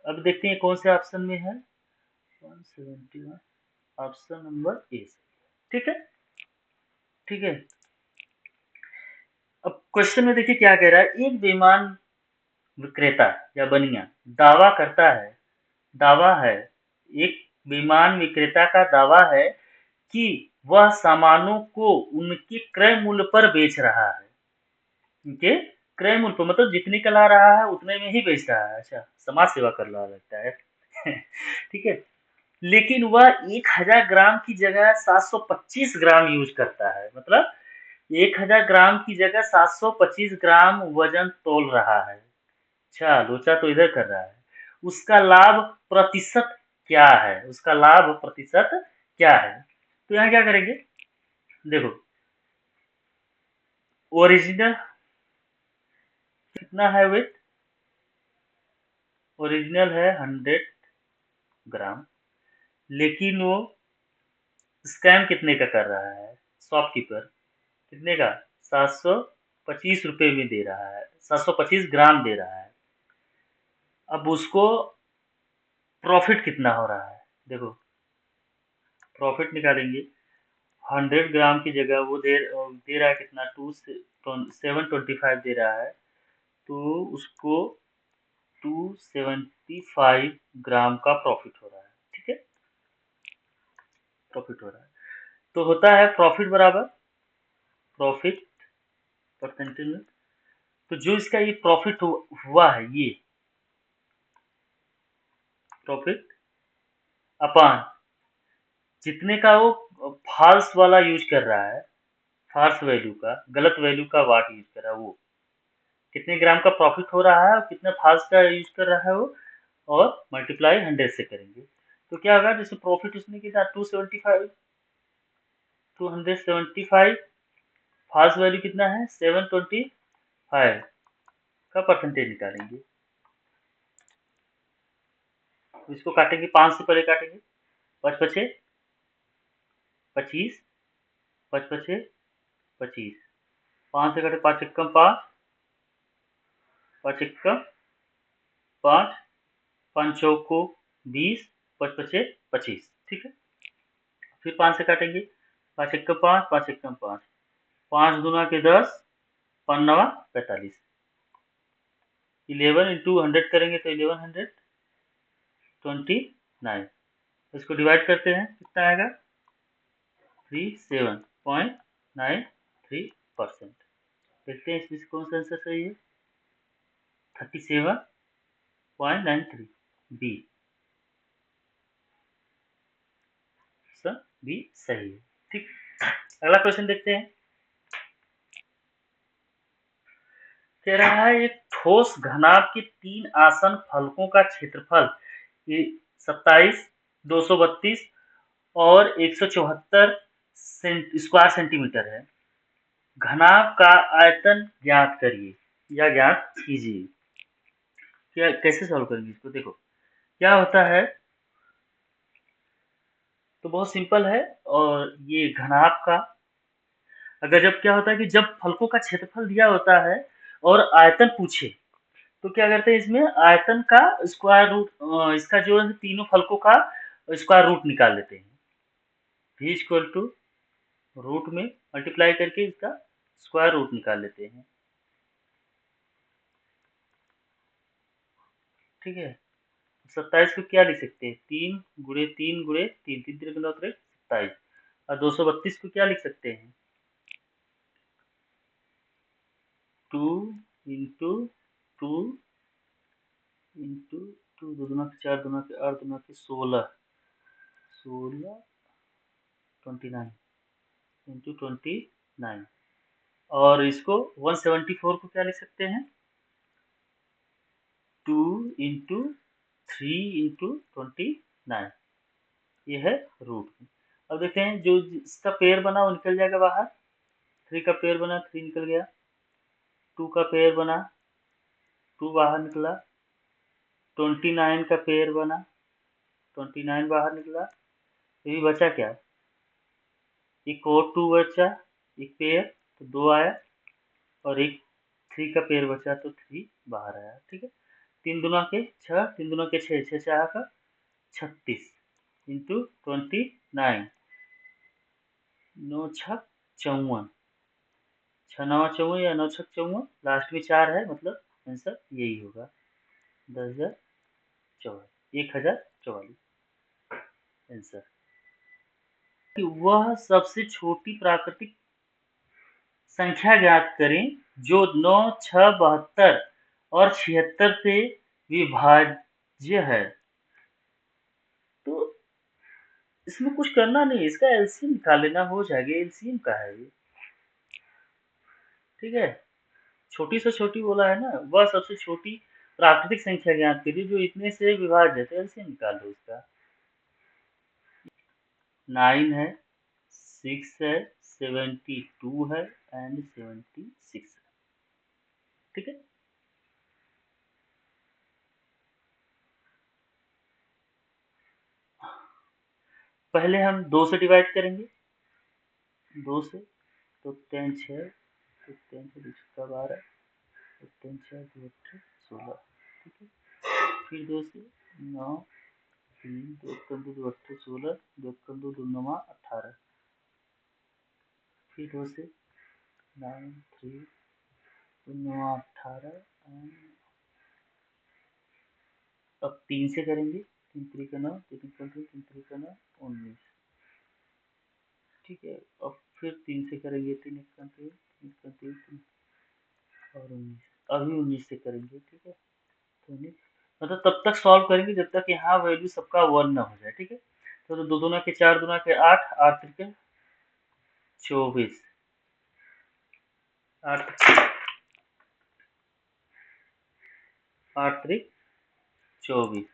अब देखते हैं कौन से ऑप्शन में है। 171 ऑप्शन नंबर ए। ठीक है, ठीक है। अब क्वेश्चन में देखिए क्या कह रहा है। एक बेईमान विक्रेता या बनिया दावा करता है, दावा है, एक बेईमान विक्रेता का दावा है कि वह सामानों को उनके क्रय मूल्य पर बेच रहा है। उनके क्रय मूल्य पर मतलब जितने का ला रहा है उतने में ही बेच रहा है। अच्छा, समाज सेवा कर रहा लगता है। ठीक है, लेकिन वह 1000 ग्राम की जगह 725 ग्राम यूज करता है। मतलब 1000 ग्राम की जगह 725 ग्राम वजन तोल रहा है। अच्छा, लोचा तो इधर कर रहा है। उसका लाभ प्रतिशत क्या है? उसका लाभ प्रतिशत क्या है? तो यहाँ क्या करेंगे, देखो ओरिजिनल कितना है वेट, ओरिजिनल है 100 ग्राम, लेकिन वो स्कैम कितने का कर रहा है? शॉपकीपर कितने का? 725 रुपए में दे रहा है, 725 ग्राम दे रहा है। अब उसको प्रॉफिट कितना हो रहा है? देखो प्रॉफिट निकालेंगे। 100 ग्राम की जगह वो दे रहा है कितना? 725 दे रहा है, तो उसको 275 ग्राम का प्रॉफिट हो रहा है। ठीक है, प्रॉफिट हो रहा है। तो होता है प्रॉफिट बराबर प्रॉफिट परसेंटेज में। तो जो इसका ये प्रॉफिट हुआ है, ये प्रॉफिट अपान जितने का वो फॉल्स वाला यूज कर रहा है, फॉल्स वैल्यू का, गलत वैल्यू का वाट यूज कर रहा है, वो कितने ग्राम का प्रॉफिट हो रहा है और कितना फॉल्स का यूज कर रहा है वो, और मल्टीप्लाई 100 से करेंगे। तो क्या होगा, जैसे प्रॉफिट उसने कितना 275, 275, फॉल्स वैल्यू कितना है 725 का परसेंटेज निकालेंगे। इसको काटेंगे, 5 से पहले काटेंगे। 5 पचे 25, 5 पचे 25, 5 से काटे 5 एकम 5, 5 एकम 5, 5 चौको 20, 5 पचे 25। ठीक है, फिर 5 से काटेंगे। 5 एकम 5, 5 एकम 5, 5 दूना के 10, 5 नवा 45। 11 इंटू 100 करेंगे तो 1129। इसको डिवाइड करते हैं, कितना आएगा? 37.93%। देखते हैं इसमें कौन सा आंसर सही है। 37.93 बी, बी सही है। ठीक, अगला क्वेश्चन देखते हैं। कह रहा है एक ठोस घनाभ के 3 आसन फलकों का क्षेत्रफल 27, 232 और 174 स्क्वायर सेंटीमीटर है। घनाभ का आयतन ज्ञात करिए या ज्ञात कीजिए। क्या कैसे सॉल्व करेंगे इसको? देखो क्या होता है, तो बहुत सिंपल है। और ये घनाभ का अगर जब क्या होता है कि जब फलकों का क्षेत्रफल दिया होता है और आयतन पूछे, तो क्या करते हैं, इसमें आयतन का स्क्वायर रूट, इसका जो है तीनों फलकों का स्क्वायर रूट निकाल लेते हैं। v इक्वल टू रूट में मल्टीप्लाई करके इसका स्क्वायर रूट निकाल लेते हैं। ठीक है, 27 को क्या लिख सकते हैं? 3 गुणे 3 गुणे 3, 3 3 27। और 232 को क्या लिख सकते हैं? 2 इंटू 2 इंटू 2, 2 दूना के 4, दूना के 8, दूना के 16, 16 29 इंटू 29। और इसको 174 को क्या लिख सकते हैं? 2 इंटू 3 इंटू 29, ये है रूट। अब देखते हैं जो इसका पेयर बना वो निकल जाएगा बाहर। 3 का पेयर बना, 3 निकल गया। 2 का पेयर बना, 2 बाहर निकला। 29 का पेयर बना, 29 बाहर निकला। ये बचा क्या? एक और 2 बचा, एक पेयर, तो 2 आया। और एक 3 का पेयर बचा तो 3 बाहर आया, ठीक है। 3 दूना के 6, 3 दूना के 6, 6 चार का 36 इंटू 29, 9 छक 54, 6 नवा 54 या 9 छक 54, लास्ट में 4 है, मतलब आंसर यही होगा 10,044, 1044 आंसर। कि वह सबसे छोटी प्राकृतिक संख्या ज्ञात करें जो 9, 6, 72 और 76 से विभाज्य है। तो इसमें कुछ करना नहीं है, इसका एलसीएम निकाल लेना, हो जाएगा। एलसीएम का है ये, ठीक है। छोटी से छोटी बोला है ना, वह सबसे छोटी प्राकृतिक संख्या ज्ञात करिए जो इतने से विभाज्य है, तो एलसीएम निकाल दो इसका। 9 है, 6 है, 72 है एंड 76 है, ठीक है। पहले हम 2 से डिवाइड करेंगे, 2 से तो 10 6, तो 10 से 2 छक्का 12, तो 10 6 2 8 16, ठीक है। फिर 2 से 9, 3 2 कम 2 2 8 16, 2 कम 2 2 9 18, फिर 2 से 9 3 2 9 18, अब 3 से करेंगे, 3 3 का 9, 3 3 का 3 3 का 9 19, ठीक है। अब फिर 3 से करेंगे, 3 1 का 3 3 का 3 और 19, अभी 19 से करेंगे, ठीक है। तो मतलब तब तक सॉल्व करेंगे जब तक यहाँ वैल्यू सबका 1 ना हो जाए, ठीक है। तो 2 दूना के 4 दूना के 8, 8 त्रिके 24, 8 त्रिक 24,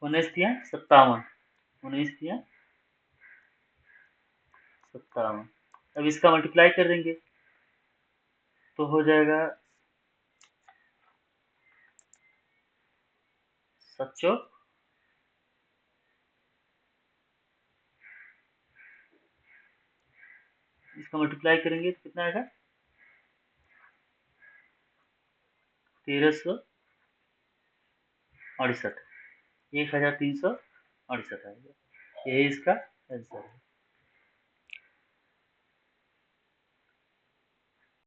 19 तिया 57, 19 तिया 57। अब इसका मल्टीप्लाई कर देंगे तो हो जाएगा 7 इसका मल्टीप्लाई करेंगे तो कितना आएगा 1368, 1368 आएगा। यही इसका आंसर है।